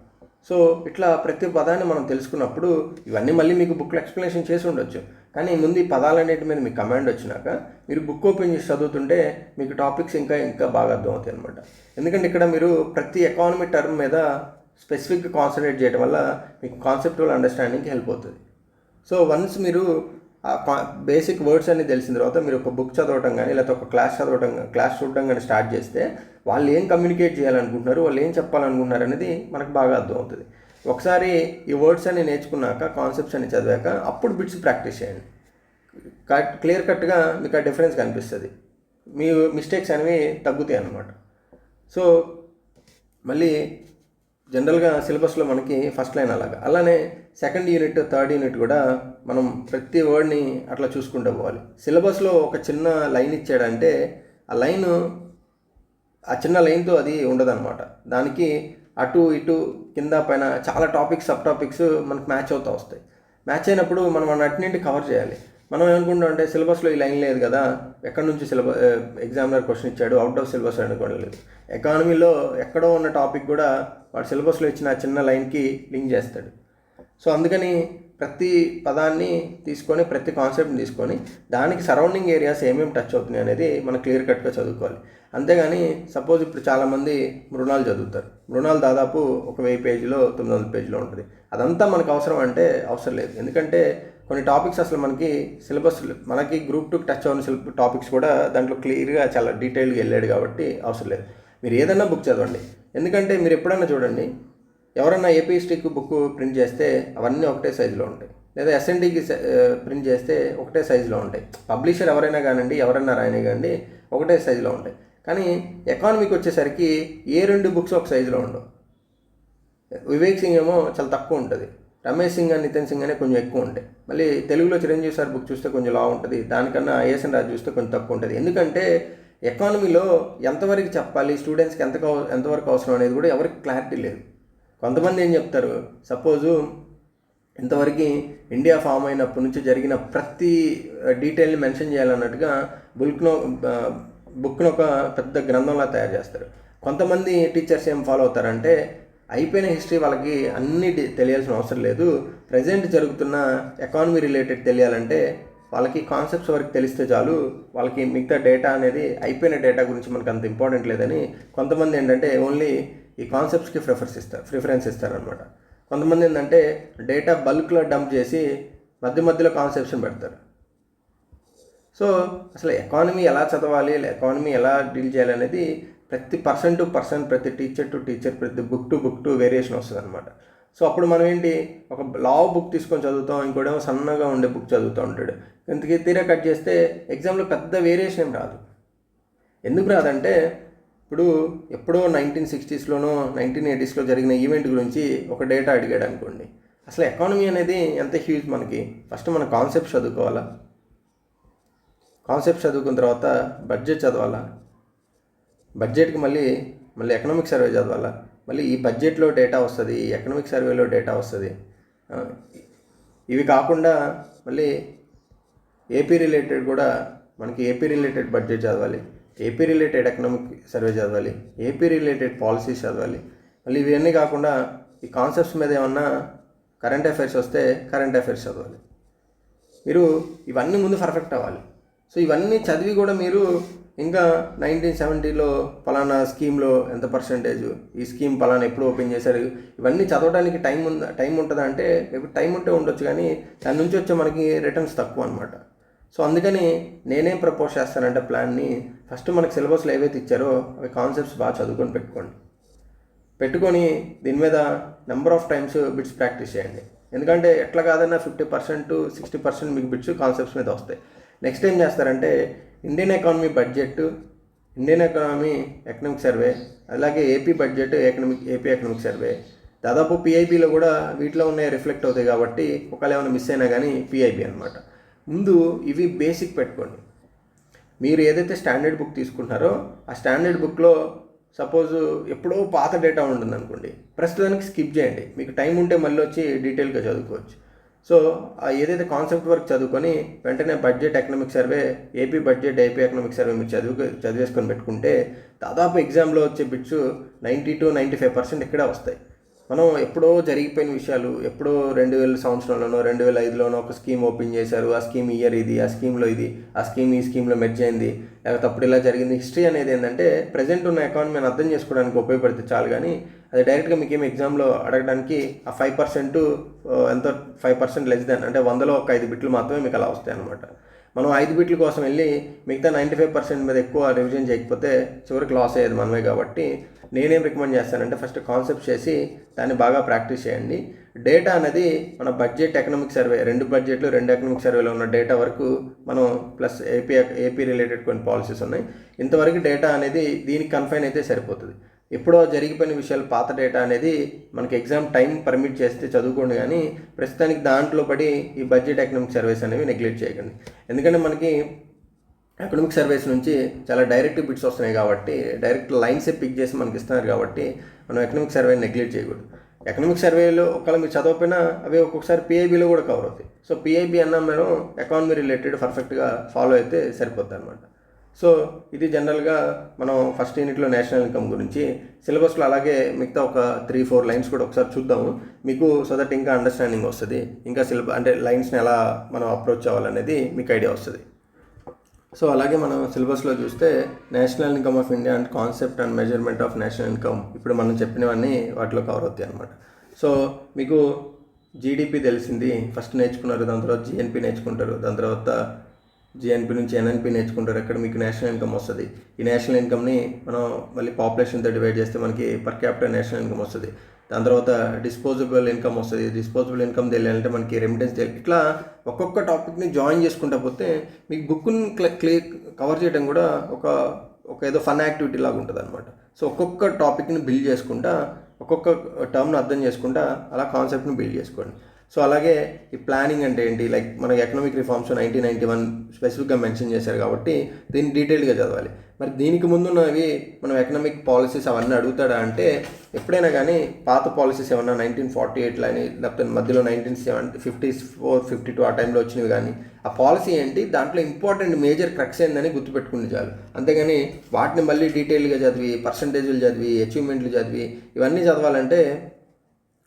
సో ఇట్లా ప్రతి పదాన్ని మనం తెలుసుకున్నప్పుడు ఇవన్నీ మళ్ళీ మీకు బుక్లో ఎక్స్ప్లెనేషన్ చేసి ఉండొచ్చు, కానీ ముందు ఈ పదాలన్నిటి మీద మీకు కమాండ్ వచ్చినాక మీరు బుక్ ఓపెన్ చేసి చదువుతుంటే మీకు టాపిక్స్ ఇంకా బాగా అర్థమవుతాయి అనమాట. ఎందుకంటే ఇక్కడ మీరు ప్రతి ఎకానమీ టర్మ్ మీద స్పెసిఫిక్గా కాన్సన్ట్రేట్ చేయడం వల్ల మీకు కాన్సెప్టువల్ అండర్స్టాండింగ్కి హెల్ప్ అవుతుంది. సో వన్స్ మీరు బేసిక్ వర్డ్స్ అన్ని తెలిసిన తర్వాత మీరు ఒక బుక్ చదవటం కానీ లేకపోతే ఒక క్లాస్ చూడటం కానీ స్టార్ట్ చేస్తే వాళ్ళు ఏం కమ్యూనికేట్ చేయాలనుకుంటున్నారు, వాళ్ళు ఏం చెప్పాలనుకుంటున్నారు అనేది మనకు బాగా అర్థమవుతుంది. ఒకసారి ఈ వర్డ్స్ అన్ని నేర్చుకున్నాక, కాన్సెప్ట్స్ అన్ని చదివాక అప్పుడు బిట్స్ ప్రాక్టీస్ చేయండి. క్లియర్ కట్గా మీకు ఆ డిఫరెన్స్ కనిపిస్తుంది, మీ మిస్టేక్స్ అనేవి తగ్గుతాయి అన్నమాట. సో మళ్ళీ జనరల్గా సిలబస్లో మనకి ఫస్ట్ లైన్ అలానే సెకండ్ యూనిట్, థర్డ్ యూనిట్ కూడా మనం ప్రతి వర్డ్ని అట్లా చూసుకుంటూ పోవాలి. సిలబస్లో ఒక చిన్న లైన్ ఇచ్చాడంటే ఆ చిన్న లైన్తో అది ఉండదన్నమాట. దానికి అటు ఇటు కింద పైన చాలా టాపిక్స్, సబ్ టాపిక్స్ మనకు మ్యాచ్ అవుతూ వస్తాయి. మ్యాచ్ అయినప్పుడు మనం అన్నింటినీ కవర్ చేయాలి. మనం ఏమనుకుంటాం అంటే సిలబస్లో ఈ లైన్ లేదు కదా, ఎక్కడి నుంచి ఎగ్జామినర్ క్వశ్చన్ ఇచ్చాడు, అవుట్ ఆఫ్ సిలబస్ అనుకోవడం లేదు. ఎకానమీలో ఎక్కడో ఉన్న టాపిక్ కూడా వాడు సిలబస్లో ఇచ్చిన చిన్న లైన్కి లింక్ చేస్తాడు. సో అందుకని ప్రతి పదాన్ని తీసుకొని, ప్రతి కాన్సెప్ట్ని తీసుకొని దానికి సరౌండింగ్ ఏరియాస్ ఏమేమి టచ్ అవుతున్నాయి అనేది మనం క్లియర్ కట్గా చదువుకోవాలి. అంతేగాని సపోజ్ ఇప్పుడు చాలామంది మృణాలు చదువుతారు. మృణాలు దాదాపు ఒక 1000 పేజీలో 900 పేజీలో ఉంటుంది. అదంతా మనకు అవసరం అంటే అవసరం లేదు. ఎందుకంటే కొన్ని టాపిక్స్ అసలు మనకి గ్రూప్ 2 టచ్ అవ్వని టాపిక్స్ కూడా దాంట్లో క్లియర్గా చాలా డీటెయిల్గా వెళ్ళాడు కాబట్టి అవసరం లేదు. మీరు ఏదైనా బుక్ చదవండి. ఎందుకంటే మీరు ఎప్పుడైనా చూడండి, ఎవరన్నా ఏపీ హిస్టరీకి బుక్ ప్రింట్ చేస్తే అవన్నీ ఒకటే సైజులో ఉంటాయి. లేదా ఎస్ఎన్టీకి ప్రింట్ చేస్తే ఒకటే సైజులో ఉంటాయి. పబ్లిషర్ ఎవరైనా కానివ్వండి, ఎవరైనా రాయని కానివ్వండి, ఒకటే సైజులో ఉంటాయి. కానీ ఎకానమీకి వచ్చేసరికి ఏ 2 బుక్స్ ఒక సైజులో ఉండవు. వివేక్ సింగ్ ఏమో చాలా తక్కువ ఉంటుంది, రమేష్ సింగ్ అని నితిన్ సింగ్ అనే కొంచెం ఎక్కువ ఉంటాయి. మళ్ళీ తెలుగులో చిరంజీవి సార్ బుక్ చూస్తే కొంచెం లా ఉంటుంది, దానికన్నా ఐఎస్ఎన్ రాజు చూస్తే కొంచెం తక్కువ ఉంటుంది. ఎందుకంటే ఎకానమీలో ఎంతవరకు చెప్పాలి, స్టూడెంట్స్కి ఎంతవరకు అవసరం అనేది కూడా ఎవరికి క్లారిటీ లేదు. కొంతమంది ఏం చెప్తారు, సపోజు ఇంతవరకు ఇండియా ఫామ్ అయినప్పటి నుంచి జరిగిన ప్రతి డీటెయిల్ని మెన్షన్ చేయాలన్నట్టుగా బుక్ను ఒక పెద్ద గ్రంథంలా తయారు చేస్తారు. కొంతమంది టీచర్స్ ఏం ఫాలో అవుతారంటే అయిపోయిన హిస్టరీ వాళ్ళకి అన్నీ తెలియాల్సిన అవసరం లేదు, ప్రజెంట్ జరుగుతున్న ఎకానమీ రిలేటెడ్ తెలియాలంటే వాళ్ళకి కాన్సెప్ట్స్ వరకు తెలిస్తే చాలు, వాళ్ళకి మిగతా డేటా అనేది అయిపోయిన డేటా గురించి మనకు అంత ఇంపార్టెంట్ లేదని కొంతమంది ఏంటంటే ఓన్లీ ఈ కాన్సెప్ట్స్కి ప్రిఫరెన్స్ ఇస్తారనమాట. కొంతమంది ఏంటంటే డేటా బల్క్లో డంప్ చేసి మధ్యలో కాన్సెప్ట్స్ని పెడతారు. సో అసలు ఎకానమీ ఎలా చదవాలి, ఎకానమీ ఎలా డీల్ చేయాలి అనేది ప్రతి పర్సన్ టు పర్సన్, ప్రతి టీచర్ టు టీచర్, ప్రతి బుక్ టు వేరియేషన్ వస్తుంది అనమాట. సో అప్పుడు మనం ఏంటి, ఒక లావ్ బుక్ తీసుకొని చదువుతాం, ఇంకోటేమో సన్నగా ఉండే బుక్ చదువుతూ ఉంటాడు. ఇంతకీ తీరా కట్ చేస్తే ఎగ్జామ్లో పెద్ద వేరియేషన్ ఏం రాదు. ఎందుకు రాదంటే ఇప్పుడు ఎప్పుడో 1960స్లోనో 1980స్లో జరిగిన ఈవెంట్ గురించి ఒక డేటా అడిగాడు అనుకోండి, అసలు ఎకానమీ అనేది ఎంత హ్యూజ్. మనకి ఫస్ట్ మన కాన్సెప్ట్ చదువుకోవాలా, కాన్సెప్ట్ చదువుకున్న తర్వాత బడ్జెట్ చదవాలా, బడ్జెట్కి మళ్ళీ ఎకనామిక్ సర్వే చదవాలా, మళ్ళీ ఈ బడ్జెట్లో డేటా వస్తుంది, ఎకనామిక్ సర్వేలో డేటా వస్తుంది. ఇవి కాకుండా మళ్ళీ ఏపీ రిలేటెడ్ కూడా మనకి ఏపీ రిలేటెడ్ బడ్జెట్ చదవాలి, ఏపీ రిలేటెడ్ ఎకనామిక్ సర్వే చదవాలి, ఏపీ రిలేటెడ్ పాలసీస్ చదవాలి. మళ్ళీ ఇవన్నీ కాకుండా ఈ కాన్సెప్ట్స్ మీద ఏమన్నా కరెంట్ అఫైర్స్ వస్తే కరెంట్ అఫైర్స్ చదవాలి. మీరు ఇవన్నీ ముందు పర్ఫెక్ట్ అవ్వాలి. సో ఇవన్నీ చదివి కూడా మీరు ఇంకా 1970లో పలానా స్కీమ్లో ఎంత పర్సెంటేజ్, ఈ స్కీమ్ పలానా ఎప్పుడు ఓపెన్ చేశారు, ఇవన్నీ చదవడానికి టైం ఉంటుందా అంటే టైం ఉంటే ఉండొచ్చు, కానీ దాని నుంచి వచ్చే మనకి రిటర్న్స్ తక్కువ అనమాట. సో అందుకని నేనేం ప్రపోజ్ చేస్తానంటే ప్లాన్ని ఫస్ట్ మనకి సిలబస్లో ఏవైతే ఇచ్చారో అవి కాన్సెప్ట్స్ బాగా చదువుకొని పెట్టుకొని దీని మీద number of times bits practice చేయండి. ఎందుకంటే ఎట్లా కాదన్నా 50% to 60% మీకు బిట్స్ కాన్సెప్ట్స్ మీద వస్తాయి. నెక్స్ట్ ఏం చేస్తారంటే Indian economy budget, Indian economy economic survey, అలాగే AP budget AP economic survey, దాదాపు పిఐబిలో కూడా వీటిలో ఉన్నాయి రిఫ్లెక్ట్ అవుతాయి. కాబట్టి ఒకవేళ ఏమైనా మిస్ అయినా కానీ పిఐబి అనమాట. ముందు ఇవి బేసిక్ పెట్టుకోండి. మీరు ఏదైతే స్టాండర్డ్ బుక్ తీసుకుంటున్నారో ఆ స్టాండర్డ్ బుక్లో సపోజు ఎప్పుడో పాత డేటా ఉంటుంది అనుకోండి, ప్రస్తుతానికి స్కిప్ చేయండి, మీకు టైం ఉంటే మళ్ళీ వచ్చి డీటెయిల్గా చదువుకోవచ్చు. సో ఏదైతే కాన్సెప్ట్ వర్క్ చదువుకొని వెంటనే budget economic survey, AP budget AP economic survey మీరు చదివేసుకొని పెట్టుకుంటే దాదాపు ఎగ్జామ్లో వచ్చే బిట్స్ 90 to 95% ఇక్కడే వస్తాయి. మనం ఎప్పుడో జరిగిపోయిన విషయాలు, ఎప్పుడో 2000 సంవత్సరంలోనో 2005లోనో ఒక స్కీమ్ ఓపెన్ చేశారు, ఆ స్కీమ్ ఇయర్ ఇది, ఆ స్కీమ్లో ఇది, ఆ స్కీమ్ ఈ స్కీమ్లో మెర్జ్ అయింది, లేకపోతే అప్పుడు ఇలా జరిగింది. హిస్టరీ అనేది ఏంటంటే ప్రజెంట్ ఉన్న ఎకానమీని అర్థం చేసుకోవడానికి ఉపయోగపడితే చాలు, కానీ అది డైరెక్ట్గా మీకు ఏమి ఎగ్జామ్లో అడగడానికి ఆ 5% ఎంతో 5% లెస్ దాన్, అంటే 100లో ఒక 5 బిట్లు మాత్రమే మీకు అలా వస్తాయి అనమాట. మనం 5 బిట్ల కోసం వెళ్ళి మిగతా 95% మీద ఎక్కువ రివిజన్ చేయకపోతే చివరికి లాస్ అయ్యేది మనమే. కాబట్టి నేనేం రికమెండ్ చేస్తానంటే ఫస్ట్ కాన్సెప్ట్ చేసి దాన్ని బాగా ప్రాక్టీస్ చేయండి. డేటా అనేది మన బడ్జెట్ ఎకనామిక్ సర్వే, 2 బడ్జెట్లు 2 ఎకనామిక్ సర్వేలో ఉన్న డేటా వరకు మనం ప్లస్ ఏపీ రిలేటెడ్ కొన్ని పాలసీస్ ఉన్నాయి, ఇంతవరకు డేటా అనేది దీనికి కన్ఫైన్ అయితే సరిపోతుంది. ఎప్పుడో జరిగిపోయిన విషయాలు పాత డేటా అనేది మనకి ఎగ్జామ్ టైం పర్మిట్ చేస్తే చదువుకోండి, కానీ ప్రస్తుతానికి దాంట్లో పడి ఈ బడ్జెట్ ఎకనామిక్ సర్వేస్ అనేవి నెగ్లెక్ట్ చేయకండి. ఎందుకంటే మనకి ఎకనామిక్ సర్వేస్ నుంచి చాలా డైరెక్ట్ బిట్స్ వస్తున్నాయి కాబట్టి, డైరెక్ట్ లైన్సే పిక్ చేసి మనకి ఇస్తున్నారు కాబట్టి మనం ఎకనామిక్ సర్వేని నెగ్లెక్ట్ చేయకూడదు. ఎకనామిక్ సర్వేలో ఒకవేళ మీరు చదవకపోయినా అవి ఒక్కొక్కసారి పిఐబిలో కూడా కవర్ అవుతాయి. సో పిఐబి అన్నా మనం ఎకానమీ రిలేటెడ్ పర్ఫెక్ట్గా ఫాలో అయితే సరిపోతుంది అనమాట. సో ఇది జనరల్గా మనం ఫస్ట్ యూనిట్లో నేషనల్ ఇన్కమ్ గురించి సిలబస్లో, అలాగే మిగతా ఒక 3-4 లైన్స్ కూడా ఒకసారి చూద్దాము మీకు, సో దట్ ఇంకా అండర్స్టాండింగ్ వస్తుంది, ఇంకా అంటే లైన్స్ని ఎలా మనం అప్రోచ్ అవ్వాలనేది మీకు ఐడియా వస్తుంది. సో అలాగే మనం సిలబస్లో చూస్తే national income of India and concept and measurement of national income ఇప్పుడు మనం చెప్పినవన్నీ వాటిలో కవర్ అవుతాయి అనమాట. సో మీకు జీడిపి తెలిసింది ఫస్ట్ నేర్చుకున్నారు, దాని తర్వాత జిఎన్పి నేర్చుకుంటారు, దాని తర్వాత జిఎన్పి నుంచి ఎన్ఎన్పి నేర్చుకుంటారు. అక్కడ మీకు నేషనల్ ఇన్కమ్ వస్తుంది. ఈ నేషనల్ ఇన్కమ్ని మనం మళ్ళీ పాపులేషన్తో డివైడ్ చేస్తే మనకి పర్ క్యాపిటల్ నేషనల్ ఇన్కమ్ వస్తుంది. దాని తర్వాత డిస్పోజబుల్ ఇన్కమ్ వస్తుంది. డిస్పోజబుల్ ఇన్కమ్ తెలియాలంటే మనకి రెమిటెన్స్ తెలియాలి. ఇట్లా ఒక్కొక్క టాపిక్ని జాయిన్ చేసుకుంటా పోతే మీకు బుక్ని కవర్ చేయడం కూడా ఒక ఏదో ఫన్ యాక్టివిటీ లాగా ఉంటుంది అనమాట. సో ఒక్కొక్క టాపిక్ని బిల్డ్ చేసుకుంటా, ఒక్కొక్క టర్మ్ని అర్థం చేసుకుంటా అలా కాన్సెప్ట్ని బిల్డ్ చేసుకోండి. సో అలాగే ఈ ప్లానింగ్ అంటే ఏంటి, లైక్ మనకి ఎకనామిక్ రిఫార్మ్స్ 1991 స్పెసిఫిక్గా మెన్షన్ చేశారు కాబట్టి దీన్ని డీటెయిల్గా చదవాలి. మరి దీనికి ముందున్నవి మనం ఎకనామిక్ పాలసీస్ అవన్నీ అడుగుతాడా అంటే, ఎప్పుడైనా కానీ పాత పాలసీస్ ఏమన్నా 1948 అని లేకపోతే మధ్యలో 1954, 52 ఆ టైంలో వచ్చినవి కానీ ఆ పాలసీ ఏంటి, దాంట్లో ఇంపార్టెంట్ మేజర్ క్రక్స్ ఏందని గుర్తుపెట్టుకుని చాలు. అంతేగాని వాటిని మళ్ళీ డీటెయిల్గా చదివి, పర్సంటేజ్లు చదివి, అచీవ్మెంట్లు చదివి ఇవన్నీ చదవాలంటే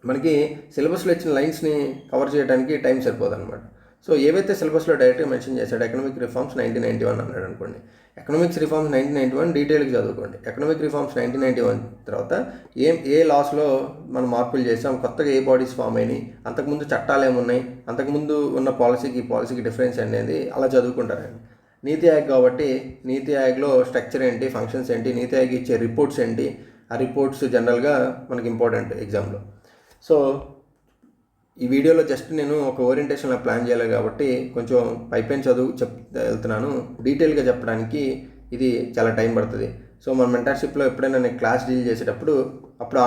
మనకి సిలబస్లో ఇచ్చిన లైన్స్ని కవర్ చేయడానికి టైం సరిపోదు అనమాట. సో ఏవైతే సిలబస్లో డైరెక్ట్గా మెన్షన్ చేశాడు, ఎకనామిక్ రిఫార్మ్స్ 1991 అన్నాడు అనుకోండి, ఎకనామిక్స్ రిఫార్మ్స్ 1991 డీటెయిల్గా చదువుకోండి. ఎకనామిక్ రిఫార్మ్స్ 1991 తర్వాత ఏ లాస్లో మనం మార్పులు చేసాం, కొత్తగా ఏ బాడీస్ ఫామ్ అయినాయి, అంతకుముందు చట్టాలు ఏమున్నాయి, అంతకుముందు ఉన్న పాలసీకి డిఫరెన్స్ అనేది అలా చదువుకుంటారండి. నీతి ఆయోగ్ కాబట్టి నీతి ఆయోగ్లో స్ట్రక్చర్ ఏంటి, ఫంక్షన్స్ ఏంటి, నీతి ఆయోగ్ ఇచ్చే రిపోర్ట్స్ ఏంటి, ఆ రిపోర్ట్స్ జనరల్గా మనకి ఇంపార్టెంట్ ఎగ్జామ్లో. సో ఈ వీడియోలో జస్ట్ నేను ఒక ఓరియంటేషన్లో ప్లాన్ చేయాలి కాబట్టి కొంచెం పైపైన చదువు వెళ్తున్నాను. డీటెయిల్గా చెప్పడానికి ఇది చాలా టైం పడుతుంది. సో మన మెంటర్షిప్లో ఎప్పుడైనా నేను క్లాస్ డీల్ చేసేటప్పుడు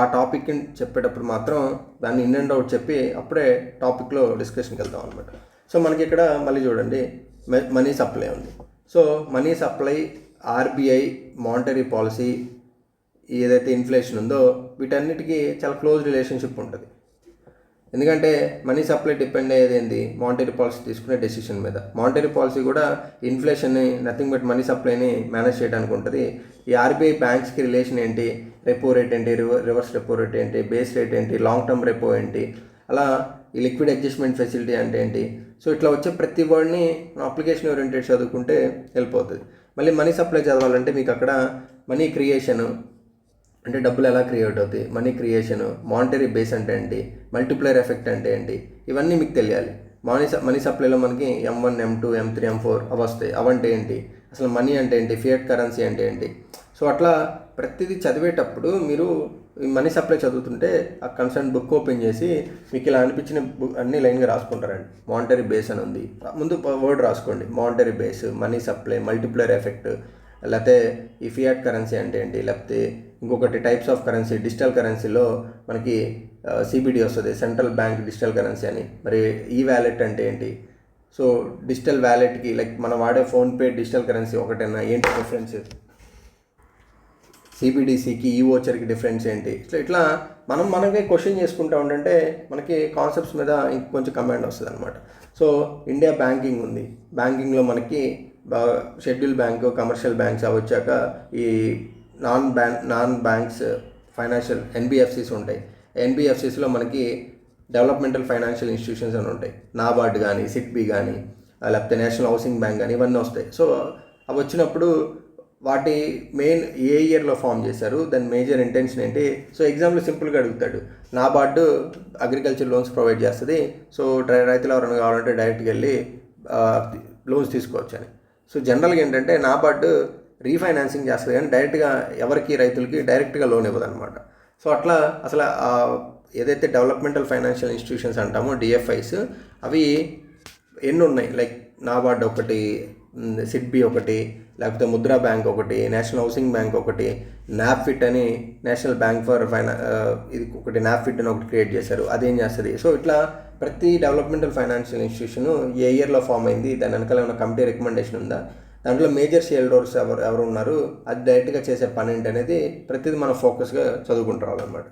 ఆ టాపిక్ని చెప్పేటప్పుడు మాత్రం దాన్ని ఇన్ అండ్ అవుట్ చెప్పి అప్పుడే టాపిక్లో డిస్కషన్కి వెళ్తాం అనమాట. సో మనకి ఇక్కడ మళ్ళీ చూడండి మనీ సప్లై ఉంది. So money supply, RBI monetary policy, ఏదైతే ఇన్ఫ్లేషన్ ఉందో వీటన్నిటికీ చాలా క్లోజ్ రిలేషన్షిప్ ఉంటుంది. ఎందుకంటే మనీ సప్లై డిపెండ్ అయ్యేది ఏంది, మానిటరీ పాలసీ తీసుకునే డెసిషన్ మీద. మానిటరీ పాలసీ కూడా ఇన్ఫ్లేషన్ని నథింగ్ బట్ మనీ సప్లైని మేనేజ్ చేయడానికి ఉంటుంది. ఈ ఆర్బీఐ బ్యాంక్స్కి రిలేషన్ ఏంటి, రెపో రేట్ ఏంటి, రివర్స్ రెపో రేట్ ఏంటి, బేస్ రేట్ ఏంటి, లాంగ్ టర్మ్ రెపో ఏంటి, అలా ఈ లిక్విడ్ అడ్జస్ట్మెంట్ ఫెసిలిటీ అంటే ఏంటి. సో ఇట్లా వచ్చే ప్రతి వర్డ్ని అప్లికేషన్ ఓరియంటెడ్ చదువుకుంటే వెళ్ళిపోతుంది. మళ్ళీ మనీ సప్లై చదవాలంటే మీకు అక్కడ మనీ క్రియేషను అంటే డబ్బులు ఎలా క్రియేట్ అవుతాయి, మనీ క్రియేషను, మానిటరీ బేస్ అంటే ఏంటి, మల్టిప్లైర్ ఎఫెక్ట్ అంటే ఏంటి, ఇవన్నీ మీకు తెలియాలి. మనీ సప్లైలో మనకి M1, M2, M3, M4 అవి వస్తాయి. అవంటే ఏంటి, అసలు మనీ అంటే ఏంటి, ఫియట్ కరెన్సీ అంటే ఏంటి. సో అట్లా ప్రతిదీ చదివేటప్పుడు మీరు మనీ సప్లై చదువుతుంటే ఆ కన్సర్న్ బుక్ ఓపెన్ చేసి మీకు ఇలా అనిపించిన బుక్ అన్ని లైన్గా రాసుకుంటారండి. మానిటరీ బేస్ అని ఉంది, ముందు వర్డ్ రాసుకోండి. Monetary base, money supply, multiplier effect, లేకపోతే ఈ ఫియాట్ కరెన్సీ అంటే ఏంటి, లేకపోతే ఇంకొకటి టైప్స్ ఆఫ్ కరెన్సీ. డిజిటల్ కరెన్సీలో మనకి CBD వస్తుంది, సెంట్రల్ బ్యాంక్ డిజిటల్ కరెన్సీ అని. మరి ఈ వ్యాలెట్ అంటే ఏంటి. సో డిజిటల్ వ్యాలెట్కి లైక్ మనం వాడే ఫోన్పే డిజిటల్ కరెన్సీ ఒకటేనా, ఏంటి డిఫరెన్స్, CBDCకి ఈ వోచర్కి డిఫరెన్స్ ఏంటి. సో ఇట్లా మనకే క్వశ్చన్ చేసుకుంటూ ఉంటే మనకి కాన్సెప్ట్స్ మీద ఇంకొంచెం కమాండ్ వస్తుంది అనమాట. సో ఇండియా బ్యాంకింగ్ ఉంది, బ్యాంకింగ్లో మనకి షెడ్యూల్ బ్యాంకు, కమర్షియల్ బ్యాంక్స్ అవి వచ్చాక ఈ నాన్ బ్యాంక్స్ ఫైనాన్షియల్ NBFCs ఉంటాయి. NBFCsలో మనకి డెవలప్మెంటల్ ఫైనాన్షియల్ ఇన్స్టిట్యూషన్స్ అని ఉంటాయి. నాబార్డ్ కానీ, సిడ్బీ కానీ, లేకపోతే నేషనల్ హౌసింగ్ బ్యాంక్ కానీ ఇవన్నీ వస్తాయి. సో అవి వచ్చినప్పుడు వాటి మెయిన్ ఏ ఇయర్లో ఫామ్ చేశారు, దాని మేజర్ ఇంటెన్షన్ ఏంటి. సో ఎగ్జామ్లో సింపుల్గా అడుగుతాడు, నాబార్డు అగ్రికల్చర్ లోన్స్ ప్రొవైడ్ చేస్తుంది, సో రైతులు ఎవరైనా కావాలంటే డైరెక్ట్గా వెళ్ళి లోన్స్ తీసుకోవచ్చు అని. సో జనరల్గా ఏంటంటే నాబార్డు రీఫైనాన్సింగ్ చేస్తుంది కానీ డైరెక్ట్గా రైతులకి డైరెక్ట్గా లోన్ ఇవ్వదు అనమాట. సో అట్లా అసలు ఏదైతే డెవలప్మెంటల్ ఫైనాన్షియల్ ఇన్స్టిట్యూషన్స్ అంటామో DFIs అవి ఎన్ని ఉన్నాయి, లైక్ నాబార్డ్ ఒకటి, సిడ్బీ ఒకటి, లేకపోతే ముద్రా బ్యాంక్ ఒకటి, నేషనల్ హౌసింగ్ బ్యాంక్ ఒకటి, నాప్ఫిట్ అని నేషనల్ బ్యాంక్ ఫర్ ఇది ఒకటి, నాప్ఫిట్ అని ఒకటి క్రియేట్ చేశారు, అదేం చేస్తుంది. సో ఇట్లా ప్రతి డెవలప్మెంటల్ ఫైనాన్షియల్ ఇన్స్టిట్యూషన్ ఏ ఇయర్లో ఫామ్ అయింది, దాని వెనకాల ఏమైనా కమిటీ రికమెండేషన్ ఉందా, దాంట్లో మేజర్ షేర్ హోల్డర్స్ ఎవరు ఉన్నారు, అది డైరెక్ట్గా చేసే పని ఏంటి అనేది ప్రతిదీ మనం ఫోకస్గా చదువుకుంటూ రావాలన్నమాట.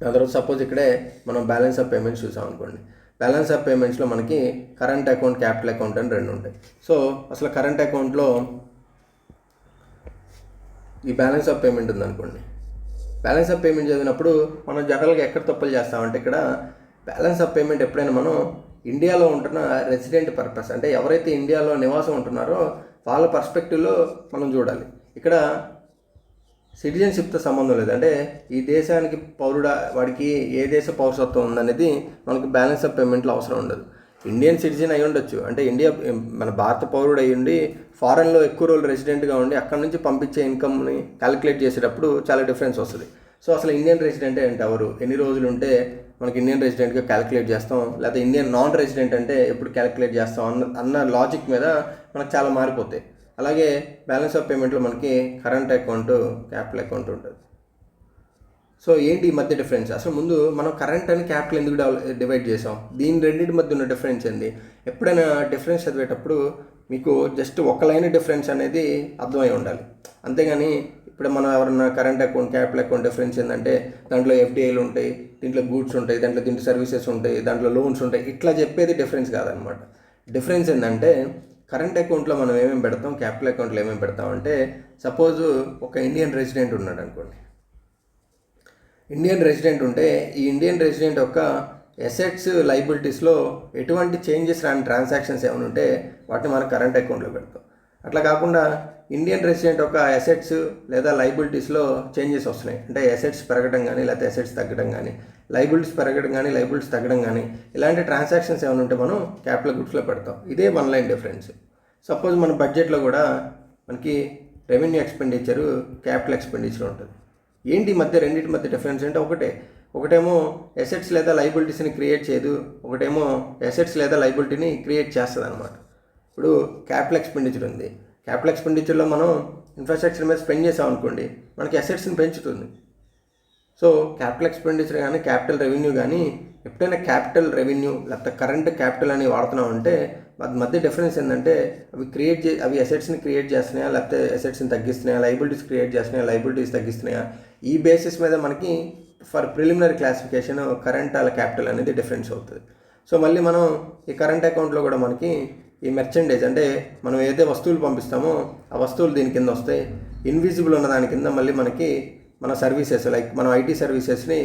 ఆ తర్వాత సపోజ్ ఇక్కడే మనం బ్యాలెన్స్ ఆఫ్ పేమెంట్స్ చూసాం అనుకోండి. బ్యాలెన్స్ ఆఫ్ పేమెంట్స్లో మనకి కరెంట్ అకౌంట్, క్యాపిటల్ అకౌంట్ అని రెండు ఉంటాయి. సో అసలు కరెంట్ అకౌంట్లో ఈ బ్యాలెన్స్ ఆఫ్ పేమెంట్ ఉందనుకోండి. బ్యాలెన్స్ ఆఫ్ పేమెంట్ చదివినప్పుడు మనం జనరల్గా ఎక్కడ తప్పులు చేస్తామంటే, ఇక్కడ బ్యాలెన్స్ ఆఫ్ పేమెంట్ ఎప్పుడైనా మనం ఇండియాలో ఉంటున్న రెసిడెంట్ పర్పస్, అంటే ఎవరైతే ఇండియాలో నివాసం ఉంటున్నారో వాళ్ళ పర్స్పెక్టివ్లో మనం చూడాలి. ఇక్కడ సిటిజన్షిప్తో సంబంధం లేదు, అంటే ఈ దేశానికి వాడికి ఏ దేశ పౌరసత్వం ఉందనేది మనకి బ్యాలెన్స్ ఆఫ్ పేమెంట్లో అవసరం ఉండదు. ఇండియన్ సిటిజన్ అయి ఉండొచ్చు, అంటే మన భారత పౌరుడు అయ్యి ఉండి ఫారెన్లో ఎక్కువ రోజులు రెసిడెంట్గా ఉండి అక్కడ నుంచి పంపించే ఇన్కమ్ని క్యాలిక్యులేట్ చేసేటప్పుడు చాలా డిఫరెన్స్ వస్తుంది. సో అసలు ఇండియన్ రెసిడెంట్ అంటే ఎవరు, ఎన్ని రోజులు ఉంటే మనకి ఇండియన్ రెసిడెంట్గా క్యాలిక్యులేట్ చేస్తాం, లేకపోతే ఇండియన్ నాన్ రెసిడెంట్ అంటే ఎప్పుడు క్యాలిక్యులేట్ చేస్తాం అన్న లాజిక్ మీద మనకు చాలా మారిపోతాయి. అలాగే బ్యాలెన్స్ ఆఫ్ పేమెంట్లో మనకి కరెంట్ అకౌంట్, క్యాపిటల్ అకౌంట్ ఉంటుంది. సో ఏంటి ఈ మధ్య డిఫరెన్స్? అసలు ముందు మనం కరెంట్ అని క్యాపిటల్ ఎందుకు డివైడ్ చేసాం, దీని రెండింటి మధ్య ఉన్న డిఫరెన్స్ ఏంది? ఎప్పుడైనా డిఫరెన్స్ చదివేటప్పుడు మీకు జస్ట్ ఒక లైన్ డిఫరెన్స్ అనేది అర్థమై ఉండాలి. అంతేగాని ఇప్పుడు మనం ఎవరన్నా current account, capital account difference ఏంటంటే దాంట్లో ఎఫ్డిఐలు ఉంటాయి, దీంట్లో గూడ్స్ ఉంటాయి, దీంట్లో సర్వీసెస్ ఉంటాయి, దాంట్లో లోన్స్ ఉంటాయి, ఇట్లా చెప్పేది డిఫరెన్స్ కాదనమాట. డిఫరెన్స్ ఏంటంటే కరెంట్ అకౌంట్లో మనం ఏమేమి పెడతాం, క్యాపిటల్ అకౌంట్లో ఏమేమి పెడతాం అంటే, సపోజ్ ఒక ఇండియన్ రెసిడెంట్ ఉన్నాడు అనుకోండి. ఇండియన్ రెసిడెంట్ ఉంటే ఈ ఇండియన్ రెసిడెంట్ యొక్క అసెట్స్, లైబిలిటీస్లో ఎటువంటి చేంజెస్ రాని ట్రాన్సాక్షన్స్ ఏమైనా ఉంటే వాటిని మనం కరెంట్ అకౌంట్లో పెడతాం. అట్లా కాకుండా ఇండియన్ రెసిడెంట్ యొక్క అసెట్స్ లేదా లైబిలిటీస్లో చేంజెస్ వస్తున్నాయి అంటే అసెట్స్ పెరగడం కానీ లేకపోతే అసెట్స్ తగ్గడం కానీ, లైబిలిటీస్ పెరగడం కానీ లైబిలిటీస్ తగ్గడం కానీ, ఇలాంటి ట్రాన్సాక్షన్స్ ఏమైనా ఉంటే మనం క్యాపిటల్ గుడ్స్లో పెడతాం. ఇదే వన్ లైన్ డిఫరెన్స్. సపోజ్ మన బడ్జెట్లో కూడా మనకి రెవెన్యూ ఎక్స్పెండిచరు, క్యాపిటల్ ఎక్స్పెండిచర్ ఉంటుంది. ఏంటి మధ్య రెండింటి మధ్య డిఫరెన్స్ అంటే ఒకటేమో అసెట్స్ లేదా లైబిలిటీస్ని క్రియేట్ చేయదు, ఒకటేమో అసెట్స్ లేదా లైబిలిటీని క్రియేట్ చేస్తుంది అనమాట. ఇప్పుడు క్యాపిటల్ ఎక్స్పెండిచర్ ఉంది. క్యాపిటల్ ఎక్స్పెండిచర్లో మనం ఇన్ఫ్రాస్ట్రక్చర్ మీద స్పెండ్ చేసాం అనుకోండి, మనకి అసెట్స్ని పెంచుతుంది. సో క్యాపిటల్ ఎక్స్పెండిచర్ కానీ క్యాపిటల్ రెవెన్యూ కానీ, ఎప్పుడైనా క్యాపిటల్ రెవెన్యూ లేకపోతే కరెంట్ క్యాపిటల్ అని వాడుతున్నాం అంటే మధ్య డిఫరెన్స్ ఏంటంటే అవి అసెట్స్ని క్రియేట్ చేస్తున్నాయా లేకపోతే అసెట్స్ని తగ్గిస్తున్నాయా, లైబిలిటీస్ క్రియేట్ చేస్తున్నాయా, లైబిలిటీస్ తగ్గిస్తున్నాయా, ఈ బేసిస్ మీద మనకి ఫర్ ప్రిలిమినరీ క్లాసిఫికేషన్ కరెంట్ అలా క్యాపిటల్ అనేది డిఫరెన్స్ అవుతుంది. సో మళ్ళీ మనం ఈ కరెంట్ అకౌంట్లో కూడా మనకి ఈ మెర్చండైజ్ అంటే మనం ఏదైతే వస్తువులు పంపిస్తామో ఆ వస్తువులు దీని కింద వస్తాయి. ఇన్విజిబుల్ ఉన్న దాని కింద మళ్ళీ మనకి మన సర్వీసెస్, లైక్ మనం ఐటీ సర్వీసెస్ని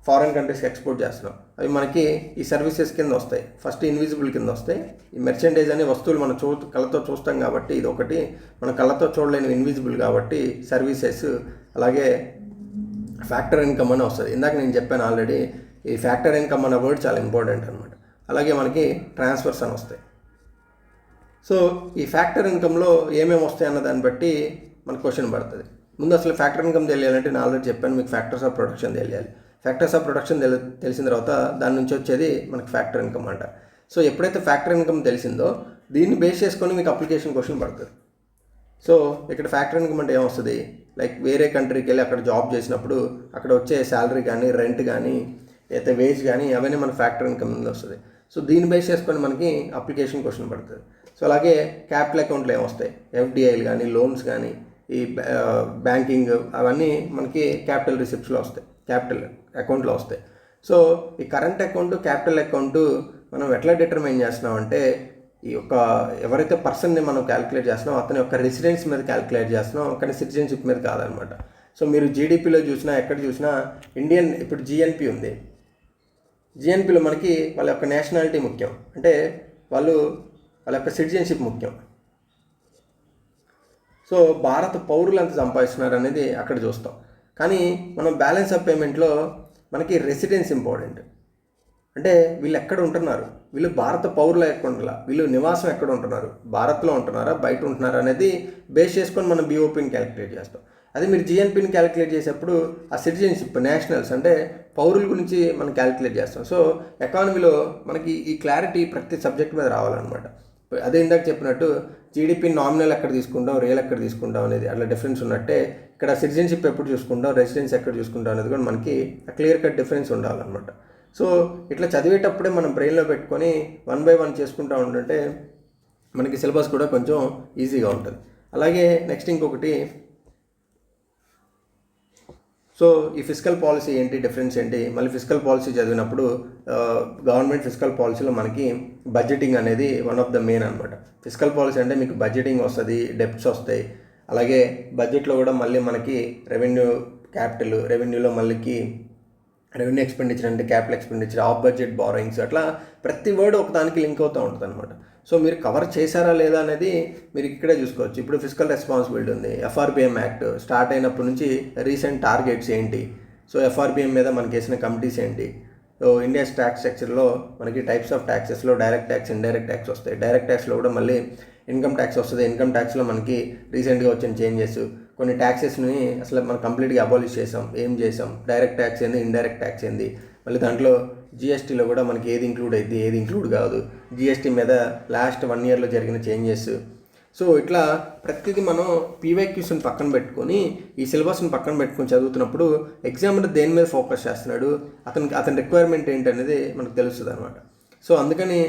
ఫారెన్ కంట్రీస్కి ఎక్స్పోర్ట్ చేస్తున్నాం, అవి మనకి ఈ సర్వీసెస్ కింద వస్తాయి. ఫస్ట్ ఇన్విజిబుల్ కింద వస్తాయి. ఈ మెర్చండైజ్ అనే వస్తువులు మనం కళ్ళతో చూస్తాం కాబట్టి ఇది ఒకటి, మన కళ్ళతో చూడలేని ఇన్విజిబుల్ కాబట్టి సర్వీసెస్. అలాగే ఫ్యాక్టర్ ఇన్కమ్ అని వస్తుంది. ఇందాక నేను చెప్పాను ఆల్రెడీ, ఈ ఫ్యాక్టర్ ఇన్కమ్ అన్న వర్డ్ చాలా ఇంపార్టెంట్ అనమాట. అలాగే మనకి ట్రాన్స్ఫర్స్ అని వస్తాయి. సో ఈ ఫ్యాక్టర్ ఇన్కమ్లో ఏమేమి వస్తాయి అన్న దాన్ని బట్టి మనకు క్వశ్చన్ పడుతుంది. ముందు అసలు ఫ్యాక్టర్ ఇన్కమ్ తెలియాలంటే నేను ఆల్రెడీ చెప్పాను మీకు ఫ్యాక్టర్స్ ఆఫ్ ప్రొడక్షన్ తెలియాలి. ఫ్యాక్టర్స్ ఆఫ్ ప్రొడక్షన్ తెలిసిన తర్వాత దాని నుంచి వచ్చేది మనకి ఫ్యాక్టర్ ఇన్కమ్ అంట. సో ఎప్పుడైతే ఫ్యాక్టర్ ఇన్కమ్ తెలిసిందో దీన్ని బేస్ చేసుకొని మీకు అప్లికేషన్ క్వశ్చన్ పడుతుంది. సో ఇక్కడ ఫ్యాక్టర్ ఇన్కమ్ అంటే ఏమొస్తుంది, లైక్ వేరే కంట్రీకి వెళ్ళి అక్కడ జాబ్ చేసినప్పుడు అక్కడ వచ్చే శాలరీ కానీ, రెంట్ కానీ, అయితే వేజ్ కానీ, అవన్నీ మన ఫ్యాక్టర్ ఇన్కమ్ మీద వస్తుంది. సో దీన్ని బేస్ చేసుకొని మనకి అప్లికేషన్ క్వశ్చన్ పడుతుంది. సో అలాగే క్యాపిటల్ అకౌంట్లో ఏమొస్తాయి, ఎఫ్డిఐలు కానీ, లోన్స్ కానీ, ఈ బ్యాంకింగ్, అవన్నీ మనకి క్యాపిటల్ రిసిప్ట్స్లో వస్తాయి, క్యాపిటల్ అకౌంట్లో వస్తాయి. సో ఈ కరెంట్ అకౌంట్, క్యాపిటల్ అకౌంట్ మనం ఎట్లా డిటర్మైన్ చేస్తున్నామంటే, ఈ యొక్క ఎవరైతే పర్సన్ని మనం క్యాలిక్యులేట్ చేస్తున్నాం అతని యొక్క రెసిడెన్స్ మీద క్యాలిక్యులేట్ చేస్తున్నాం, కానీ సిటిజన్షిప్ మీద కాదనమాట. సో మీరు జీడిపిలో చూసినా ఎక్కడ చూసినా ఇండియన్, ఇప్పుడు జిఎన్పి ఉంది, జిఎన్పిలో మనకి వాళ్ళ యొక్క నేషనాలిటీ ముఖ్యం, అంటే వాళ్ళ యొక్క సిటిజన్షిప్ ముఖ్యం. సో భారత పౌరులు ఎంత సంపాదిస్తున్నారు అనేది అక్కడ చూస్తాం. కానీ మనం బ్యాలెన్స్ ఆఫ్ పేమెంట్లో మనకి రెసిడెన్స్ ఇంపార్టెంట్. అంటే వీళ్ళు ఎక్కడ ఉంటున్నారు, వీళ్ళు భారత పౌరులు ఎక్కడ ఉండాలా, వీళ్ళు నివాసం ఎక్కడ ఉంటున్నారు, భారత్లో ఉంటున్నారా బయట ఉంటున్నారా అనేది బేస్ చేసుకొని మనం బీఓపీని క్యాలిక్యులేట్ చేస్తాం. అదే మీరు జిఎన్పిని క్యాలిక్యులేట్ చేసేప్పుడు ఆ సిటిజన్షిప్, నేషనల్స్ అంటే పౌరుల గురించి మనం క్యాలిక్యులేట్ చేస్తాం. సో ఎకానమీలో మనకి ఈ క్లారిటీ ప్రతి సబ్జెక్ట్ మీద రావాలన్నమాట. అదే ఇందాక చెప్పినట్టు జీడిపి నామినల్ ఎక్కడ తీసుకుంటాం, రియల్ ఎక్కడ తీసుకుంటాం అనేది అట్లా డిఫరెన్స్ ఉన్నట్టే ఇక్కడ సిటిజన్షిప్ ఎప్పుడు చూసుకుంటాం, రెసిడెన్స్ ఎక్కడ చూసుకుంటాం అనేది కూడా మనకి క్లియర్ కట్ డిఫరెన్స్ ఉండాలన్నమాట. సో ఇట్లా చదివేటప్పుడే మనం బ్రెయిన్లో పెట్టుకొని 1 by 1 చేసుకుంటూ ఉంటుంటే మనకి సిలబస్ కూడా కొంచెం ఈజీగా ఉంటుంది. అలాగే నెక్స్ట్ ఇంకొకటి, సో ఈ ఫిస్కల్ పాలసీ ఏంటి, డిఫరెన్స్ ఏంటి, మళ్ళీ ఫిస్కల్ పాలసీ చదివినప్పుడు గవర్నమెంట్ ఫిస్కల్ పాలసీలో మనకి బడ్జెటింగ్ అనేది వన్ ఆఫ్ ద మెయిన్ అనమాట. ఫిస్కల్ పాలసీ అంటే మీకు బడ్జెటింగ్ వస్తుంది, డెప్ట్స్ వస్తాయి, అలాగే బడ్జెట్లో కూడా మళ్ళీ మనకి రెవెన్యూ, క్యాపిటల్, రెవెన్యూలో మళ్ళీకి రెవెన్యూ ఎక్స్పెండిచర్ అంటే capital expenditure, of budget borrowings, అట్లా ప్రతి వర్డ్ ఒకదానికి లింక్ అవుతూ ఉంటుంది అనమాట. సో మీరు కవర్ చేశారా లేదా అనేది మీరు ఇక్కడే చూసుకోవచ్చు. ఇప్పుడు ఫిస్కల్ రెస్పాన్సిబిలిటీ ఉంది, ఎఫ్ఆర్బిఎం యాక్ట్ స్టార్ట్ అయినప్పటి నుంచి రీసెంట్ టార్గెట్స్ ఏంటి, సో ఎఫ్ఆర్బిఎం మీద మనకి వేసిన కమిటీస్ ఏంటి, సో ఇండియా ట్యాక్స్ స్ట్రక్చర్లో మనకి టైప్స్ ఆఫ్ ట్యాక్సెస్లో డైరెక్ట్ ట్యాక్స్, ఇండైరెక్ట్ ట్యాక్స్ వస్తాయి. డైరెక్ట్ ట్యాక్స్లో కూడా మళ్ళీ ఇన్కమ్ ట్యాక్స్ వస్తుంది. ఇన్కమ్ ట్యాక్స్లో మనకి రీసెంట్గా వచ్చిన చేంజెస్, కొన్ని ట్యాక్సెస్ని అసలు మనం కంప్లీట్గా అబాలిష్ చేసాం. ఏం చేసాం, డైరెక్ట్ ట్యాక్స్ ఏంది, ఇండైరెక్ట్ ట్యాక్స్ ఏంది, మళ్ళీ దాంట్లో జిఎస్టీలో కూడా మనకి ఏది ఇంక్లూడ్ అయింది, ఏది ఇంక్లూడ్ కాదు, జిఎస్టీ మీద లాస్ట్ 1 yearలో జరిగిన చేంజెస్. సో ఇట్లా ప్రతిదీ మనం పీవైక్యూస్ని పక్కన పెట్టుకొని ఈ సిలబస్ని పక్కన పెట్టుకొని చదువుతున్నప్పుడు ఎగ్జామినర్ దేని మీద ఫోకస్ చేస్తున్నాడు, అతని రిక్వైర్మెంట్ ఏంటనేది మనకు తెలుస్తుంది అనమాట. సో అందుకని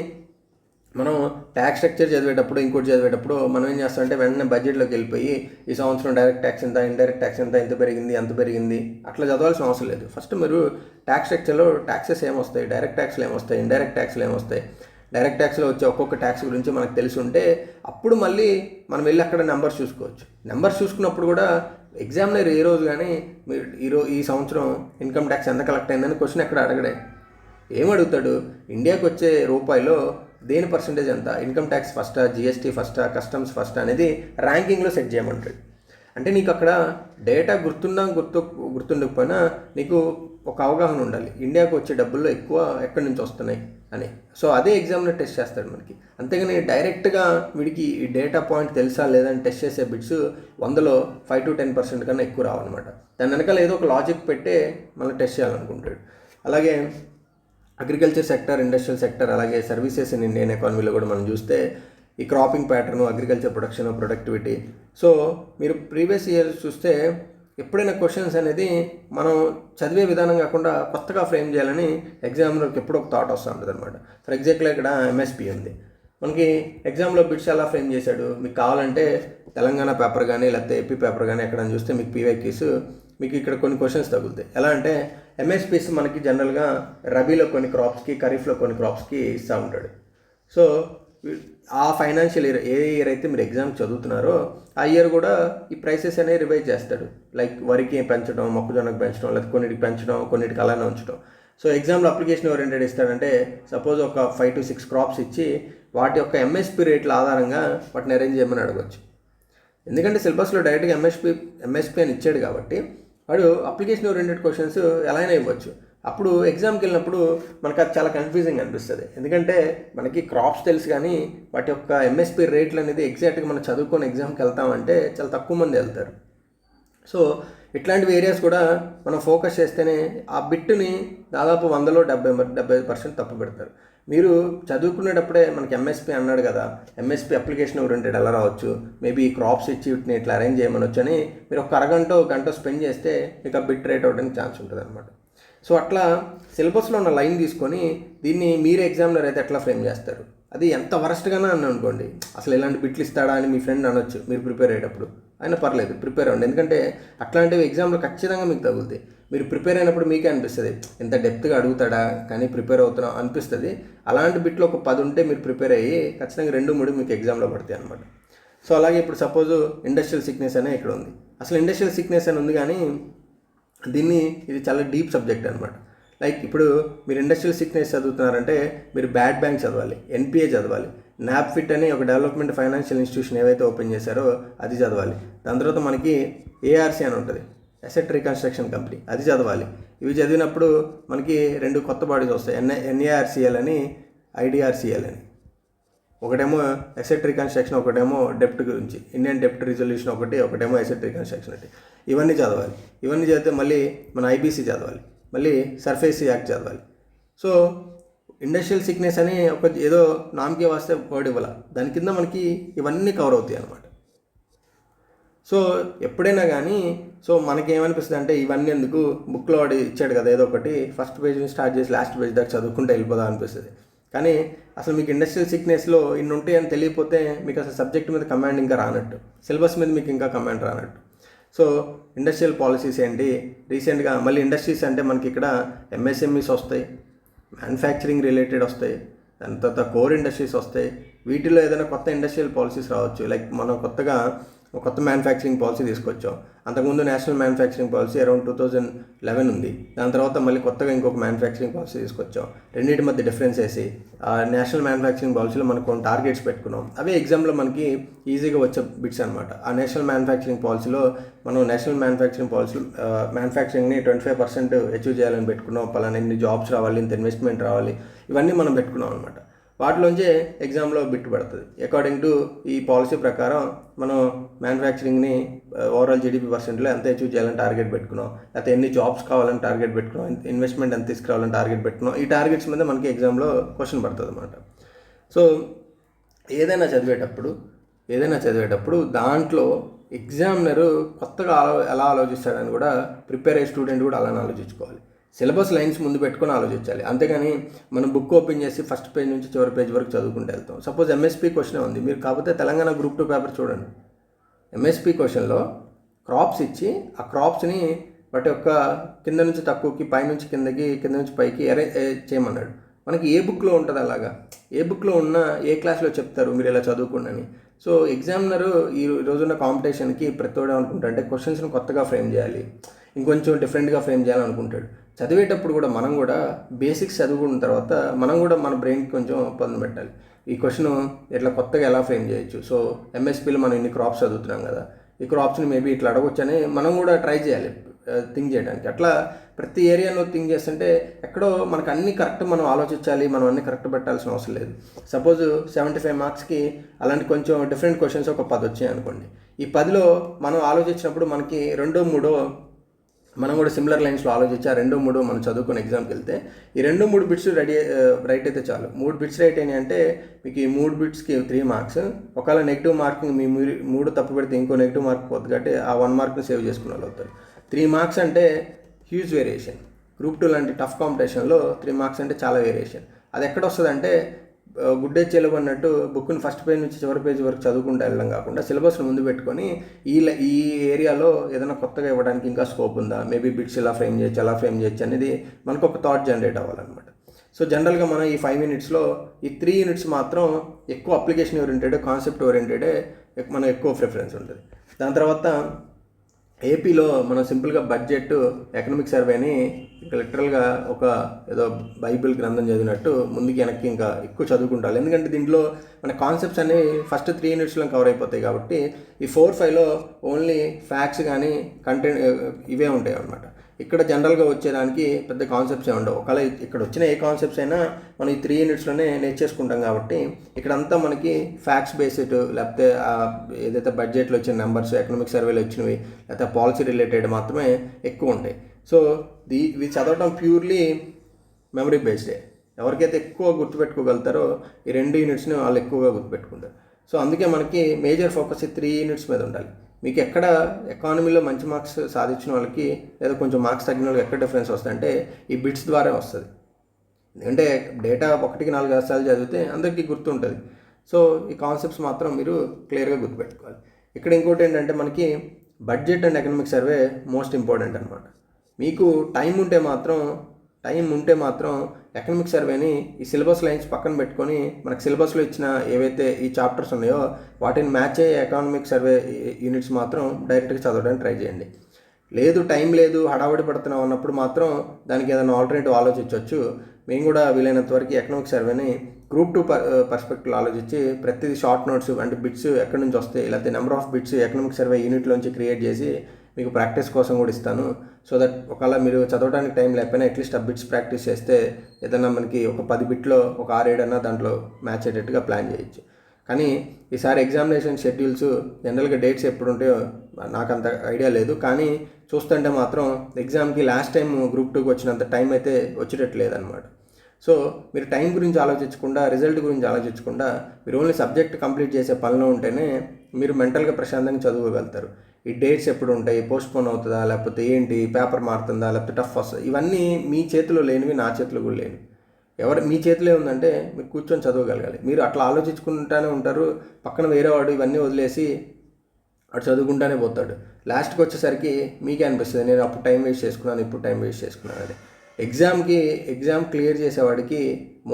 మనం ట్యాక్స్ స్ట్రక్చర్ చదివేటప్పుడు, ఇంకోటి చదివేటప్పుడు మనం ఏం చేస్తామంటే వెంటనే బడ్జెట్లోకి వెళ్ళిపోయి ఈ సంవత్సరం డైరెక్ట్ ట్యాక్స్ ఎంత, ఇండైరెక్ట్ ట్యాక్స్ ఎంత, ఎంత పెరిగింది, అంత పెరిగింది అట్లా చదవాల్సిన అవసరం లేదు. ఫస్ట్ మీరు ట్యాక్స్ స్ట్రక్చర్లో ట్యాక్సెస్ ఏమొస్తాయి, డైరెక్ట్ ట్యాక్స్లు ఏమొస్తాయి, ఇండైరెక్ట్ ట్యాక్స్లు ఏమొస్తాయి, డైరెక్ట్ ట్యాక్స్లో వచ్చే ఒక్కొక్క ట్యాక్స్ గురించి మనకు తెలిసి ఉంటే అప్పుడు మళ్ళీ మనం వెళ్ళి అక్కడ నెంబర్స్ చూసుకోవచ్చు. నెంబర్స్ చూసుకున్నప్పుడు కూడా ఎగ్జామినర్ ఏ రోజు కానీ మీరు ఈ సంవత్సరం ఇన్కమ్ ట్యాక్స్ ఎంత కలెక్ట్ అయిందని క్వశ్చన్ ఎక్కడ అడగడే. ఏమడుగుతాడు, ఇండియాకి వచ్చే రూపాయిలో దేని పర్సంటేజ్ ఎంత, ఇన్కమ్ ట్యాక్స్ ఫస్టా, జిఎస్టీ ఫస్టా, కస్టమ్స్ ఫస్టా అనేది ర్యాంకింగ్లో సెట్ చేయమంటాడు. అంటే నీకు అక్కడ డేటా గుర్తుండకపోయినా నీకు ఒక అవగాహన ఉండాలి, ఇండియాకు వచ్చే డబ్బుల్లో ఎక్కువ ఎక్కడి నుంచి వస్తున్నాయి అని. సో అదే ఎగ్జామ్లో టెస్ట్ చేస్తాడు మనకి. అంతేగాని డైరెక్ట్గా వీడికి ఈ డేటా పాయింట్ తెలుసా లేదని టెస్ట్ చేసే బిట్స్ 100లో 5 to 10% కన్నా ఎక్కువ రావన్నమాట. దాని వెనకాల ఏదో ఒక లాజిక్ పెట్టే మనం టెస్ట్ చేయాలనుకుంటాడు. అలాగే అగ్రికల్చర్ సెక్టర్, ఇండస్ట్రియల్ సెక్టర్, అలాగే సర్వీసెస్ ఇన్ ఇండియన్ ఎకానమీలో కూడా మనం చూస్తే ఈ cropping pattern, agriculture production, productivity. So మీరు ప్రీవియస్ ఇయర్ చూస్తే ఎప్పుడైనా క్వశ్చన్స్ అనేది మనం చదివే విధానం కాకుండా కొత్తగా ఫ్రేమ్ చేయాలని ఎగ్జామ్లోకి ఎప్పుడో ఒక థాట్ వస్తూ ఉంటుంది అనమాట. ఫర్ ఎగ్జాంపుల్ ఇక్కడ ఎంఎస్పీ ఉంది, మనకి ఎగ్జామ్లో బిట్స్ ఎలా ఫ్రేమ్ చేశాడు, మీకు కావాలంటే తెలంగాణ పేపర్ కానీ లేకపోతే ఏపీ పేపర్ కానీ ఎక్కడైనా చూస్తే మీకు పీవైక్యూస్ మీకు ఇక్కడ కొన్ని క్వశ్చన్స్ తగులుతాయి. ఎలా అంటే ఎంఎస్పీస్ మనకి జనరల్గా రబీలో కొన్ని క్రాప్స్కి, ఖరీఫ్లో కొన్ని క్రాప్స్కి ఇస్తూ ఉంటాడు. సో ఆ ఫైనాన్షియల్ ఇయర్ ఏ ఇయర్ అయితే మీరు ఎగ్జామ్ చదువుతున్నారో ఆ ఇయర్ కూడా ఈ ప్రైసెస్ అనేవి రివైజ్ చేస్తాడు. లైక్ వరికి పెంచడం, మొక్కజొన్నకు పెంచడం, లేకపోతే కొన్నిటికి పెంచడం, కొన్నిటికి అలానే ఉంచడం. సో ఎగ్జామ్లో అప్లికేషన్ ఓరియంటెడ్ ఇస్తాడంటే సపోజ్ ఒక 5 to 6 క్రాప్స్ ఇచ్చి వాటి యొక్క ఎంఎస్పీ రేట్ల ఆధారంగా వాటిని అరేంజ్ చేయమని అడగవచ్చు. ఎందుకంటే సిలబస్లో డైరెక్ట్గా ఎంఎస్పీ అని ఇచ్చాడు కాబట్టి వాడు అప్లికేషన్ ఓరియంటెడ్ క్వశ్చన్స్ ఎలా అయినా ఇవ్వచ్చు. అప్పుడు ఎగ్జామ్కి వెళ్ళినప్పుడు మనకు అది చాలా కన్ఫ్యూజింగ్ అనిపిస్తుంది. ఎందుకంటే మనకి క్రాప్స్ తెలుసు కానీ వాటి యొక్క ఎంఎస్పీ రేట్లు అనేది ఎగ్జాక్ట్గా మనం చదువుకొని ఎగ్జామ్కి వెళ్తామంటే చాలా తక్కువ మంది వెళ్తారు. సో ఇట్లాంటి ఏరియాస్ కూడా మనం ఫోకస్ చేస్తేనే ఆ బిట్ని దాదాపు 100లో 75% తప్పు పెడతారు. మీరు చదువుకునేటప్పుడే మనకి ఎంఎస్పీ అన్నాడు కదా, ఎంఎస్పీ అప్లికేషన్ ఓరియంటెడ్ ఎలా రావచ్చు, మేబీ ఈ క్రాప్స్ ఇచ్చి వీటిని ఇట్లా అరేంజ్ చేయమనొచ్చు అని మీరు ఒక గంట స్పెండ్ చేస్తే మీకు ఆ బిట్ రేట్ అవ్వడానికి ఛాన్స్ ఉంటుంది అనమాట. సో అట్లా సిలబస్లో ఉన్న లైన్ తీసుకొని దీన్ని మీరు ఎగ్జామ్లో అయితే ఎట్లా ఫ్రేమ్ చేస్తారు, అది ఎంత వరస్ట్గానే అని అనుకోండి, అసలు ఇలాంటి బిట్లు ఇస్తాడా అని మీ ఫ్రెండ్ అనొచ్చు మీరు ప్రిపేర్ అయ్యేటప్పుడు. అయినా పర్లేదు, ప్రిపేర్ అవ్వండి. ఎందుకంటే అట్లాంటివి ఎగ్జామ్లో ఖచ్చితంగా మీకు తగులుతాయి. మీరు ప్రిపేర్ అయినప్పుడు మీకే అనిపిస్తుంది ఎంత డెప్త్గా అడుగుతాడా కానీ ప్రిపేర్ అవుతున్నా అనిపిస్తుంది. అలాంటి బిట్లు ఒక 10 ఉంటే మీరు ప్రిపేర్ అయ్యి ఖచ్చితంగా 2-3 మీకు ఎగ్జామ్లో పడతాయి అనమాట. సో అలాగే ఇప్పుడు సపోజ్ ఇండస్ట్రియల్ సిక్నెస్ అనే ఇక్కడ ఉంది. అసలు ఇండస్ట్రియల్ సిక్నెస్ అని ఉంది కానీ ఇది చాలా డీప్ సబ్జెక్ట్ అనమాట. లైక్ ఇప్పుడు మీరు ఇండస్ట్రియల్ సిక్నెస్ చదువుతున్నారంటే మీరు బ్యాడ్ బ్యాంక్ చదవాలి, ఎన్పిఏ చదవాలి, నాప్ఫిట్ అని ఒక డెవలప్మెంట్ ఫైనాన్షియల్ ఇన్స్టిట్యూషన్ ఏవైతే ఓపెన్ చేశారో అది చదవాలి. దాని తర్వాత మనకి ఏఆర్సీ అని ఉంటుంది, అసెట్ రికన్స్ట్రక్షన్ కంపెనీ, అది చదవాలి. ఇవి చదివినప్పుడు మనకి 2 కొత్త బాడీస్ వస్తాయి, ఎన్ఏఆర్సీఎల్ అని, ఐడిఆర్సీఎల్ అని. ఒకటేమో అసెట్ రికన్స్ట్రక్షన్, ఒకటేమో డెప్ట్ గురించి, ఇండియన్ డెప్ట్ రిజల్యూషన్ ఒకటేమో అసెట్ రికన్స్ట్రక్షన్ అంటే. ఇవన్నీ చదవాలి. ఇవన్నీ చదివితే మళ్ళీ మన ఐబీసీ చదవాలి, మళ్ళీ సర్ఫేస్ యాక్ట్ చదవాలి. సో ఇండస్ట్రియల్ సిక్నెస్ అని ఒక ఏదో నామకే వస్తే వర్డ్ ఇవ్వాలి, దాని కింద మనకి ఇవన్నీ కవర్ అవుతాయి అన్నమాట. సో ఎప్పుడైనా కానీ మనకేమనిపిస్తుంది అంటే ఇవన్నీ ఎందుకు, బుక్లో వాడు ఇచ్చాడు కదా ఏదో ఒకటి, ఫస్ట్ పేజ్ నుంచి స్టార్ట్ చేసి లాస్ట్ పేజ్ దాకా చదువుకుంటే వెళ్ళిపోదాం అనిపిస్తుంది. కానీ అసలు మీకు ఇండస్ట్రియల్ సిక్నెస్లో ఇన్ని ఉంటాయని తెలియకపోతే మీకు అసలు సబ్జెక్ట్ మీద కమాండ్ ఇంకా రానట్టు, సిలబస్ మీద మీకు ఇంకా కమాండ్ రానట్టు. సో ఇండస్ట్రియల్ పాలసీస్ ఏంటి, రీసెంట్గా మళ్ళీ ఇండస్ట్రీస్ అంటే మనకి ఇక్కడ ఎంఎస్ఎంఈస్ వస్తాయి, మ్యానుఫ్యాక్చరింగ్ రిలేటెడ్ వస్తాయి, దాని తర్వాత కోర్ ఇండస్ట్రీస్ వస్తాయి. వీటిలో ఏదైనా కొత్త ఇండస్ట్రియల్ పాలసీస్ రావచ్చు. లైక్ మనం కొత్తగా ఒక కొత్త మ్యానుఫ్యాక్చరింగ్ పాలసీ తీసుకొచ్చాం. అంతకుముందు నేషనల్ మ్యానుఫ్యాక్చరింగ్ పాలసీ అరౌండ్ 2011 ఉంది. దాని తర్వాత మళ్ళీ కొత్తగా ఇంకొక మ్యానుఫ్యాక్చరింగ్ పాలసీ తీసుకొచ్చాం. రెండింటి మధ్య డిఫరెన్స్ వేసి ఆ నేషనల్ మ్యానుఫ్యాక్చరింగ్ పాలసీలో మనకు కొన్ని టార్గెట్స్ పెట్టుకున్నాం. అవే ఎగ్జామ్లో మనకి ఈజీగా వచ్చే బిట్స్ అనమాట. ఆ నేషనల్ మ్యానుఫ్యాక్చరింగ్ పాలసీలో మనం నేషనల్ మ్యానుఫ్యాక్చరింగ్ పాలసీ మ్యానుఫ్యాక్చరింగ్ని 25% అచీవ్ చేయాలని పెట్టుకున్నాం. పలానా ఎన్ని జాబ్స్ రావాలి, ఇంత ఇన్వెస్ట్మెంట్ రావాలి, ఇవన్నీ మనం పెట్టుకున్నాం అనమాట. వాటిలోంచే ఎగ్జామ్లో బిట్ పడుతుంది. అకార్డింగ్ టు ఈ పాలసీ ప్రకారం మనం మ్యానుఫ్యాక్చరింగ్ని ఓవరాల్ జీడిపి పర్సెంట్లో ఎంత అచీవ్ చేయాలని టార్గెట్ పెట్టుకున్నాం, లేకపోతే ఎన్ని జాబ్స్ కావాలని టార్గెట్ పెట్టుకున్నాం, ఇన్వెస్ట్మెంట్ ఎంత తీసుకురావాలని టార్గెట్ పెట్టుకున్నాం. ఈ టార్గెట్స్ మీద మనకి ఎగ్జామ్లో క్వశ్చన్ పడుతుంది అన్నమాట. సో ఏదైనా చదివేటప్పుడు దాంట్లో ఎగ్జామినరు కొత్తగా ఎలా ఆలోచిస్తాడని కూడా ప్రిపేర్ అయ్యే స్టూడెంట్ కూడా అలానే ఆలోచించుకోవాలి. సిలబస్ లైన్స్ ముందు పెట్టుకొని ఆలోచించాలి. అంతేగాని మనం బుక్ ఓపెన్ చేసి ఫస్ట్ పేజ్ నుంచి చివరి పేజ్ వరకు చదువుకుంటూ వెళ్తాం. సపోజ్ ఎంఎస్పీ క్వశ్చన్ ఉంది, మీరు కాకపోతే తెలంగాణ గ్రూప్ 2 పేపర్ చూడండి. ఎంఎస్పీ క్వశ్చన్లో క్రాప్స్ ఇచ్చి ఆ క్రాప్స్ని వాటి యొక్క కింద నుంచి తక్కువకి, పైనుంచి కిందకి, కింద నుంచి పైకి చేయమన్నాడు. మనకి ఏ బుక్లో ఉంటుంది అలాగా? ఏ బుక్లో ఉన్న ఏ క్లాస్లో చెప్తారు మీరు ఇలా చదువుకోండి అని. సో ఎగ్జామినరు ఈ రోజున్న కాంపిటీషన్కి ప్రతివాడు అనుకుంటాడు అంటే క్వశ్చన్స్ని కొత్తగా ఫ్రేమ్ చేయాలి, ఇంకొంచెం డిఫరెంట్గా ఫ్రేమ్ చేయాలనుకుంటాడు. చదివేటప్పుడు కూడా మనం కూడా బేసిక్స్ చదువుకున్న తర్వాత మనం కూడా మన బ్రెయిన్కి కొంచెం పదును పెట్టాలి. ఈ క్వశ్చన్ ఇట్లా కొత్తగా ఎలా ఫ్రేమ్ చేయొచ్చు. సో ఎంఎస్పీలో మనం ఇన్ని క్రాప్స్ చదువుతున్నాం కదా, ఈ క్రాప్స్ని మేబీ ఇట్లా అడగొచ్చు అని మనం కూడా ట్రై చేయాలి థింక్ చేయడానికి. అట్లా ప్రతి ఏరియాలో థింక్ చేస్తుంటే ఎక్కడో మనకు అన్ని కరెక్ట్ మనం ఆలోచించాలి, మనం అన్ని కరెక్ట్ పెట్టాల్సిన అవసరం లేదు. సపోజ్ 75 మార్క్స్కి అలాంటి కొంచెం డిఫరెంట్ క్వశ్చన్స్ ఒక 10 వచ్చాయి అనుకోండి. ఈ 10లో మనం ఆలోచించినప్పుడు మనకి 2-3 మనం కూడా సిమిలర్ లైన్స్లో ఆలోచించి ఆ 2-3 మనం చదువుకుని ఎగ్జామ్కి వెళ్తే ఈ 2-3 బిట్స్ రైట్ అయితే చాలు. 3 బిట్స్ రైట్ అయినాయి అంటే మీకు ఈ 3 బిట్స్కి 3 మార్క్స్. ఒకవేళ నెగిటివ్ మార్కింగ్ మీ 3 తప్పు పెడితే ఇంకో నెగిటివ్ మార్క్ పోతుంది కాబట్టి ఆ 1 మార్క్ని సేవ్ చేసుకునే వాళ్ళు అవుతారు. 3 మార్క్స్ అంటే హ్యూజ్ వేరియేషన్. గ్రూప్ 2 లాంటి టఫ్ కాంపిటీషన్లో 3 మార్క్స్ అంటే చాలా వేరియేషన్. అది ఎక్కడ వస్తుంది అంటే గుడ్డే చెలుగు అన్నట్టు బుక్ని ఫస్ట్ పేజ్ నుంచి చివరి పేజ్ వరకు చదువుకుంటూ వెళ్ళడం కాకుండా సిలబస్ను ముందు పెట్టుకొని ఈ ఏరియాలో ఏదైనా కొత్తగా ఇవ్వడానికి ఇంకా స్కోప్ ఉందా, మేబీ బిట్స్ ఇలా ఫ్రేమ్ చేయొచ్చు, అలా ఫ్రేమ్ చేయొచ్చు అనేది మనకు ఒక థాట్ జనరేట్ అవ్వాలన్నమాట. సో జనరల్గా మనం ఈ 5 మినిట్స్లో ఈ 3 యూనిట్స్ మాత్రం ఎక్కువ అప్లికేషన్ ఓరియంటెడ్, కాన్సెప్ట్ ఓరియంటెడే మనం ఎక్కువ ప్రిఫరెన్స్ ఉంటుంది. దాని తర్వాత ఏపీలో మనం సింపుల్గా బడ్జెట్, ఎకనామిక్ సర్వేని ఇంకా లిటరల్గా ఒక ఏదో బైబిల్ గ్రంథం చదివినట్టు ముందుకి వెనక్కి ఇంకా ఎక్కువ చదువుకుంటారు. ఎందుకంటే దీంట్లో మన కాన్సెప్ట్స్ అనేవి ఫస్ట్ 3 యూనిట్స్లో కవర్ అయిపోతాయి కాబట్టి ఈ 4-5లో ఓన్లీ ఫ్యాక్ట్స్ కానీ కంటెంట్ ఇవే ఉంటాయి అన్నమాట. ఇక్కడ జనరల్గా వచ్చేదానికి పెద్ద కాన్సెప్ట్స్ ఉండవు. ఒకవేళ ఇక్కడ వచ్చిన ఏ కాన్సెప్ట్స్ అయినా మనం ఈ 3 యూనిట్స్లోనే నేర్చేసుకుంటాం కాబట్టి ఇక్కడంతా మనకి ఫ్యాక్ట్స్ బేస్డ్, లేకపోతే ఏదైతే బడ్జెట్లో వచ్చిన నెంబర్స్, ఎకనామిక్ సర్వేలో వచ్చినవి, లేకపోతే పాలసీ రిలేటెడ్ మాత్రమే ఎక్కువ ఉంటాయి. సో ఇవి చదవటం ప్యూర్లీ మెమరీ బేస్డే. ఎవరికైతే ఎక్కువ గుర్తుపెట్టుకోగలుగుతారో ఈ 2 యూనిట్స్ని వాళ్ళు ఎక్కువగా గుర్తుపెట్టుకుంటారు. సో అందుకే మనకి మేజర్ ఫోకస్ ఈ 3 యూనిట్స్ మీద ఉండాలి. మీకు ఎక్కడ ఎకానమీలో మంచి మార్క్స్ సాధించిన వాళ్ళకి లేదా కొంచెం మార్క్స్ తగ్గిన వాళ్ళకి ఎక్కడ డిఫరెన్స్ వస్తుందంటే ఈ బిట్స్ ద్వారా వస్తుంది. ఎందుకంటే డేటా 1కి 4 సార్లు చదివితే అందరికీ గుర్తుంటుంది. సో ఈ కాన్సెప్ట్స్ మాత్రం మీరు క్లియర్గా గుర్తుపెట్టుకోవాలి. ఇక్కడ ఇంకోటి ఏంటంటే మనకి budget and economic survey most important అనమాట. మీకు టైం ఉంటే మాత్రం ఎకనామిక్ సర్వేని ఈ సిలబస్ లైన్స్ పక్కన పెట్టుకొని మనకు సిలబస్లో ఇచ్చిన ఏవైతే ఈ చాప్టర్స్ ఉన్నాయో వాటిని మ్యాచ్ అయ్యే ఎకనామిక్ సర్వే యూనిట్స్ మాత్రం డైరెక్ట్గా చదవడానికి ట్రై చేయండి. లేదు టైం లేదు, హడావుడి పడుతున్నాం అన్నప్పుడు మాత్రం దానికి ఏదైనా ఆల్టర్నేటివ్ ఆలోచించవచ్చు. మేము కూడా వీలైనంత వరకు ఎకనామిక్ సర్వేని గ్రూప్ 2 పర్స్పెక్టివ్లో ఆలోచించి ప్రతిదీ షార్ట్ నోట్స్ అంటే బిట్స్ ఎక్కడి నుంచి వస్తాయి, లేకపోతే number of bits economic survey యూనిట్లోంచి క్రియేట్ చేసి మీకు ప్రాక్టీస్ కోసం కూడా ఇస్తాను. సో దట్ ఒకవేళ మీరు చదవడానికి టైం లేకపోయినా అట్లీస్ట్ ఆ బిట్స్ ప్రాక్టీస్ చేస్తే ఏదైనా మనకి ఒక 10 బిట్లో ఒక 6-7 అన్నా దాంట్లో మ్యాచ్ అయ్యేటట్టుగా ప్లాన్ చేయొచ్చు. కానీ ఈసారి ఎగ్జామినేషన్ షెడ్యూల్స్ జనరల్గా డేట్స్ ఎప్పుడు ఉంటాయో నాకు అంత ఐడియా లేదు. కానీ చూస్తుంటే మాత్రం ఎగ్జామ్కి లాస్ట్ టైం గ్రూప్ 2కి వచ్చినంత టైం అయితే వచ్చేటట్టు లేదనమాట. సో మీరు టైం గురించి ఆలోచించకుండా, రిజల్ట్ గురించి ఆలోచించకుండా మీరు ఓన్లీ సబ్జెక్ట్ కంప్లీట్ చేసే పనిలో ఉంటేనే మీరు మెంటల్గా ప్రశాంతంగా చదువుకోగలుగుతారు. ఈ డేట్స్ ఎప్పుడు ఉంటాయి, పోస్ట్పోన్ అవుతుందా, లేకపోతే ఏంటి, పేపర్ మారుతుందా, లేకపోతే టఫ్ వస్తుందా, ఇవన్నీ మీ చేతిలో లేనివి, నా చేతిలో కూడా లేనివి. మీ చేతిలో ఉందంటే మీరు కూర్చొని చదవగలగాలి. మీరు అట్లా ఆలోచించుకుంటూనే ఉంటారు, పక్కన వేరే వాడు ఇవన్నీ వదిలేసి అటు చదువుకుంటూనే పోతాడు. లాస్ట్కి వచ్చేసరికి మీకే అనిపిస్తుంది నేను అప్పుడు టైం వేస్ట్ చేసుకున్నాను, ఇప్పుడు టైం వేస్ట్ చేసుకున్నాను అని. ఎగ్జామ్ క్లియర్ చేసేవాడికి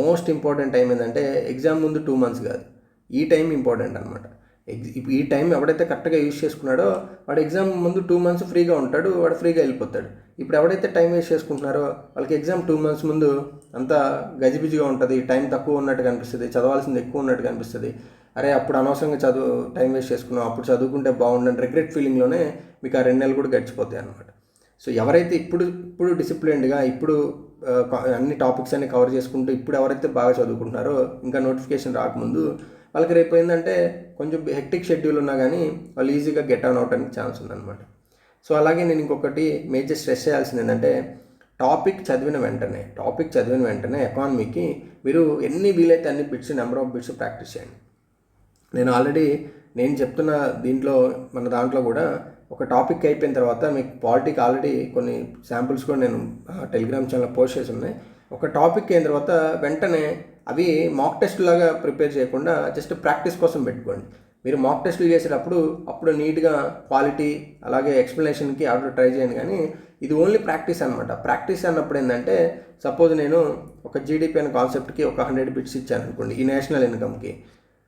మోస్ట్ ఇంపార్టెంట్ టైం ఏంటంటే ఎగ్జామ్ ముందు 2 months కాదు, ఈ టైం ఇంపార్టెంట్ అనమాట. ఈ టైం ఎవడైతే కరెక్ట్గా యూజ్ చేసుకున్నాడో వాడు ఎగ్జామ్ ముందు 2 months ఫ్రీగా ఉంటాడు, వాడు ఫ్రీగా వెళ్ళిపోతాడు. ఇప్పుడు ఎవడైతే టైం వేస్ట్ చేసుకుంటున్నారో వాళ్ళకి ఎగ్జామ్ 2 months ముందు అంతా గజిబిజిగా ఉంటుంది, టైం తక్కువ ఉన్నట్టు కనిపిస్తుంది, చదవాల్సింది ఎక్కువ ఉన్నట్టు కనిపిస్తుంది. అరే అప్పుడు అనవసరంగా టైం వేస్ట్ చేసుకున్నాం, అప్పుడు చదువుకుంటే బాగుండని రిగ్రెట్ ఫీలింగ్లోనే మీకు ఆ 2 నెలలు కూడా గడిచిపోతాయి అనమాట. సో ఎవరైతే ఇప్పుడు డిసిప్లిన్డ్గా ఇప్పుడు అన్ని టాపిక్స్ అన్ని కవర్ చేసుకుంటూ ఇప్పుడు ఎవరైతే బాగా చదువుకుంటున్నారో ఇంకా నోటిఫికేషన్ రాకముందు వాళ్ళకి రేపు ఏంటంటే కొంచెం హెక్టిక్ షెడ్యూల్ ఉన్నా కానీ వాళ్ళు ఈజీగా గెట్ ఆన్ అవడానికి ఛాన్స్ ఉందన్నమాట. సో అలాగే నేను ఇంకొకటి మేజర్ స్ట్రెస్ చేయాల్సింది ఏంటంటే టాపిక్ చదివిన వెంటనే ఎకానమీకి మీరు ఎన్ని వీలైతే అన్ని bits number of bits practice చేయండి. నేను చెప్తున్న మన దాంట్లో కూడా ఒక టాపిక్ అయిపోయిన తర్వాత మీకు పాలిటీకి ఆల్రెడీ కొన్ని శాంపుల్స్ కూడా నేను టెలిగ్రామ్ ఛానల్ పోస్ట్ చేసి ఉన్నాయి. ఒక టాపిక్ అయిన తర్వాత వెంటనే అవి మాక్ టెస్ట్ లాగా ప్రిపేర్ చేయకుండా జస్ట్ ప్రాక్టీస్ కోసం పెట్టుకోండి. మీరు మాక్ టెస్ట్లు చేసేటప్పుడు అప్పుడు నీట్గా క్వాలిటీ అలాగే ఎక్స్ప్లెనేషన్కి ఆర్డర్ ట్రై చేయండి. కానీ ఇది ఓన్లీ ప్రాక్టీస్ అనమాట. ప్రాక్టీస్ అన్నప్పుడు ఏంటంటే సపోజ్ నేను ఒక జీడిపి అనే కాన్సెప్ట్కి ఒక 100 బిట్స్ ఇచ్చాను అనుకోండి, ఈ నేషనల్ ఇన్కమ్కి.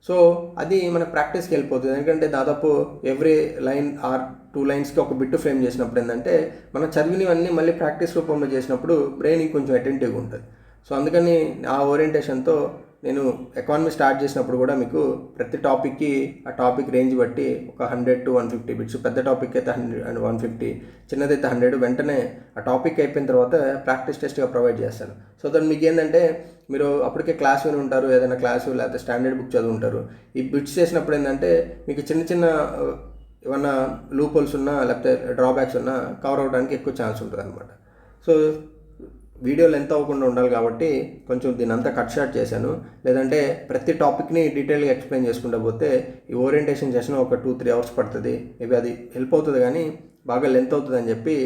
సో అది మనకు ప్రాక్టీస్కి వెళ్ళిపోతుంది. ఎందుకంటే దాదాపు ఎవ్రీ లైన్ ఆర్ 2 లైన్స్కి ఒక బిట్ ఫ్రేమ్ చేసినప్పుడు ఏంటంటే మనం చదివినవన్నీ మళ్ళీ ప్రాక్టీస్ రూపంలో చేసినప్పుడు బ్రెయిన్ కొంచెం అటెంటివ్గా ఉంటుంది. సో అందుకని ఆ ఓరియంటేషన్తో నేను ఎకానమీ స్టార్ట్ చేసినప్పుడు కూడా మీకు ప్రతి టాపిక్కి ఆ టాపిక్ రేంజ్ బట్టి ఒక 100 to 150 బిట్స్, పెద్ద టాపిక్ అయితే 100 and 150, చిన్నదైతే 100 వెంటనే ఆ టాపిక్ అయిపోయిన తర్వాత ప్రాక్టీస్ టెస్ట్గా ప్రొవైడ్ చేస్తాను. సో దాన్ని మీకు ఏంటంటే మీరు అప్పటికే క్లాస్ విని ఉంటారు, ఏదైనా క్లాసు లేకపోతే స్టాండర్డ్ బుక్ చదువు ఉంటారు. ఈ బిట్స్ చేసినప్పుడు ఏంటంటే మీకు చిన్న ఏమన్నా లూప్ హోల్స్ ఉన్నా లేకపోతే డ్రాబ్యాక్స్ ఉన్నా కవర్ అవ్వడానికి ఎక్కువ ఛాన్స్ ఉంటుంది అనమాట. సో వీడియో లెంత్ అవ్వకుండా ఉండాలి కాబట్టి కొంచెం దీని అంతా కట్ షార్ట్ చేశాను. లేదంటే ప్రతి టాపిక్ని డీటెయిల్గా ఎక్స్ప్లెయిన్ చేసుకుంటూ పోతే ఈ ఓరియంటేషన్ సెషన్ ఒక 2-3 అవర్స్ పడుతుంది. మేబీ అది హెల్ప్ అవుతుంది కానీ బాగా లెంత్ అవుతుంది అని చెప్పి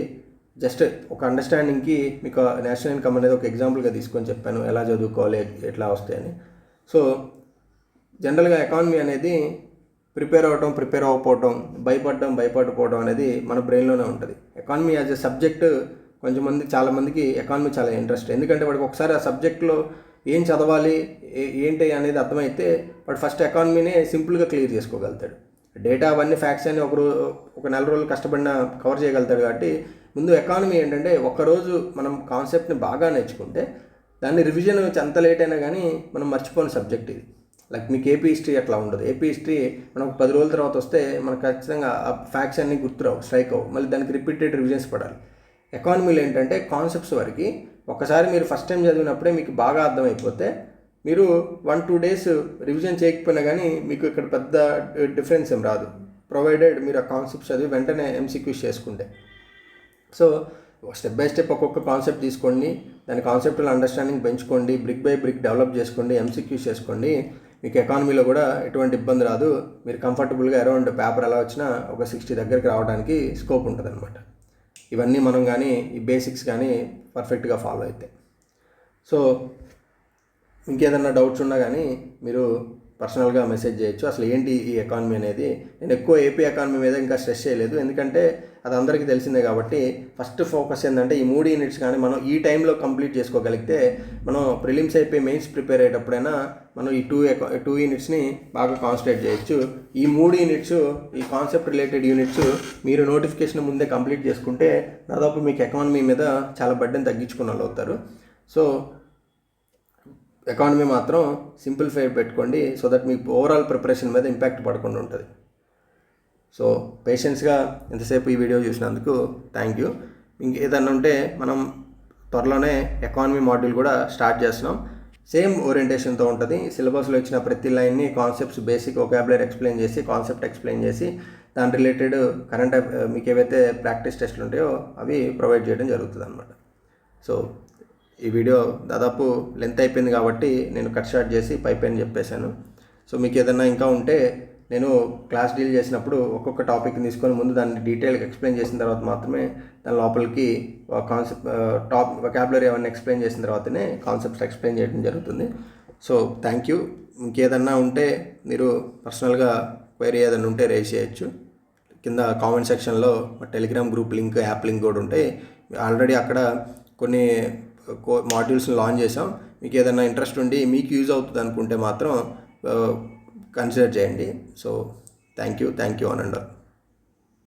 జస్ట్ ఒక అండర్స్టాండింగ్కి మీకు నేషనల్ ఇన్కమ్ అనేది ఒక ఎగ్జాంపుల్గా తీసుకొని చెప్పాను, ఎలా చదువుకోవాలి ఎట్లా వస్తాయని. సో జనరల్గా ఎకానమీ అనేది ప్రిపేర్ అవ్వకపోవటం, భయపడకపోవడం అనేది మన బ్రెయిన్లోనే ఉంటుంది. ఎకానమీ యాజ్ ఎ సబ్జెక్ట్ చాలామందికి ఎకానమీ చాలా ఇంట్రెస్ట్. ఎందుకంటే వాడికి ఒకసారి ఆ సబ్జెక్ట్లో ఏం చదవాలి ఏంటి అనేది అర్థమైతే వాడు ఫస్ట్ ఎకానమీనే సింపుల్గా క్లియర్ చేసుకోగలుగుతాడు. డేటా అవన్నీ ఫ్యాక్ట్స్ అని ఒక 4 రోజులు కష్టపడినా కవర్ చేయగలుగుతాడు. కాబట్టి ముందు ఎకానమీ ఏంటంటే ఒకరోజు మనం కాన్సెప్ట్ని బాగా నేర్చుకుంటే దాన్ని రివిజన్ ఎంత లేట్ అయినా కానీ మనం మర్చిపోని సబ్జెక్ట్ ఇది. లైక్ మీకు ఏపీ హిస్టరీ అట్లా ఉండదు. ఏపీ హిస్టరీ మనకు 10 రోజుల తర్వాత వస్తే మనకు ఖచ్చితంగా ఆ ఫ్యాక్ట్స్ అన్నీ గుర్తురావు, స్ట్రైక్ అవ్వు, మళ్ళీ దానికి రిపీటెడ్ రివిజన్స్ పడాలి. ఎకానమీలో ఏంటంటే కాన్సెప్ట్స్ వరకు ఒకసారి మీరు ఫస్ట్ టైం చదివినప్పుడే మీకు బాగా అర్థమైపోతే మీరు 1-2 days రివిజన్ చేయకపోయినా కానీ మీకు ఇక్కడ పెద్ద డిఫరెన్స్ ఏం రాదు, ప్రొవైడెడ్ మీరు ఆ కాన్సెప్ట్స్ చదివి వెంటనే ఎంసీక్యూస్ చేసుకుంటే. సో స్టెప్ బై స్టెప్ ఒక్కొక్క కాన్సెప్ట్ తీసుకోండి, దాని కాన్సెప్టుల అండర్స్టాండింగ్ పెంచుకోండి, బ్రిక్ బై బ్రిక్ డెవలప్ చేసుకోండి, ఎంసీక్యూస్ చేసుకోండి. మీకు ఎకానమీలో కూడా ఎటువంటి ఇబ్బంది రాదు. మీరు కంఫర్టబుల్గా అరౌండ్ పేపర్ ఎలా వచ్చినా ఒక 60 దగ్గరికి రావడానికి స్కోప్ ఉంటుంది అనమాట. ఇవన్నీ మనం కానీ ఈ బేసిక్స్ కానీ పర్ఫెక్ట్గా ఫాలో అయితే. సో ఇంకేదన్నా డౌట్స్ ఉన్నా కానీ మీరు పర్సనల్గా మెసేజ్ చేయొచ్చు. అసలు ఏంటి ఈ ఎకానమీ అనేది, నేను ఎక్కువ ఏపీ ఎకానమీ మీద ఇంకా స్ట్రెస్ చేయలేదు, ఎందుకంటే అది అందరికీ తెలిసిందే. కాబట్టి ఫస్ట్ ఫోకస్ ఏంటంటే ఈ 3 యూనిట్స్ కానీ మనం ఈ టైంలో కంప్లీట్ చేసుకోగలిగితే మనం ప్రిలిమ్స్ అయిపోయి మెయిన్స్ ప్రిపేర్ అయ్యేటప్పుడైనా మనం ఈ 2 యూనిట్స్ని బాగా కాన్సన్ట్రేట్ చేయొచ్చు. ఈ 3 యూనిట్స్, ఈ కాన్సెప్ట్ రిలేటెడ్ యూనిట్స్ మీరు నోటిఫికేషన్ ముందే కంప్లీట్ చేసుకుంటే దాదాపు మీకు ఎకానమీ మీద చాలా బర్డెన్ తగ్గించుకున్న వాళ్ళు అవుతారు. సో ఎకానమీ మాత్రం సింప్లిఫై పెట్టుకోండి, so that me overall preparation మీద ఇంపాక్ట్ పడకుండా ఉంటుంది. సో పేషెన్స్గా ఎంతసేపు ఈ వీడియో చూసినందుకు థ్యాంక్ యూ. ఇంకేదన్నా ఉంటే మనం త్వరలోనే ఎకానమీ మాడ్యూల్ కూడా స్టార్ట్ చేస్తున్నాం. సేమ్ ఓరియంటేషన్తో ఉంటుంది. సిలబస్లో ఇచ్చిన ప్రతి లైన్ని కాన్సెప్ట్స్, బేసిక్ వొకాబులరీ ఎక్స్ప్లెయిన్ చేసి, కాన్సెప్ట్ ఎక్స్ప్లెయిన్ చేసి, దాని రిలేటెడ్ కరెంట్ మీకు ఏవైతే ప్రాక్టీస్ టెస్ట్లు ఉంటాయో అవి ప్రొవైడ్ చేయడం జరుగుతుంది అనమాట. సో ఈ వీడియో దాదాపు లెంత్ అయిపోయింది కాబట్టి నేను కట్ షార్ట్ చేసి పైపైన చెప్పేశాను. సో మీకు ఏదన్నా ఇంకా ఉంటే నేను క్లాస్ డీల్ చేసినప్పుడు ఒక్కొక్క టాపిక్ని తీసుకొని ముందు దాన్ని డీటెయిల్గా ఎక్స్ప్లెయిన్ చేసిన తర్వాత మాత్రమే దాని లోపలికి కాన్సెప్ట్ వొకాబులరీ అవన్నీ ఎక్స్ప్లెయిన్ చేసిన తర్వాతనే కాన్సెప్ట్స్ ఎక్స్ప్లెయిన్ చేయడం జరుగుతుంది. So thank you. ఇంకేదన్నా ఉంటే మీరు పర్సనల్గా క్వైరీ ఏదైనా ఉంటే రేజ్ చేయొచ్చు. కింద కామెంట్ సెక్షన్లో Telegram group link, app link కూడా ఉంటాయి. ఆల్రెడీ అక్కడ కొన్ని మాడ్యూల్స్ని లాంచ్ చేసాం. మీకు ఏదైనా ఇంట్రెస్ట్ ఉండి మీకు యూజ్ అవుతుంది అనుకుంటే మాత్రం కన్సిడర్ చేయండి. So thank you on and all.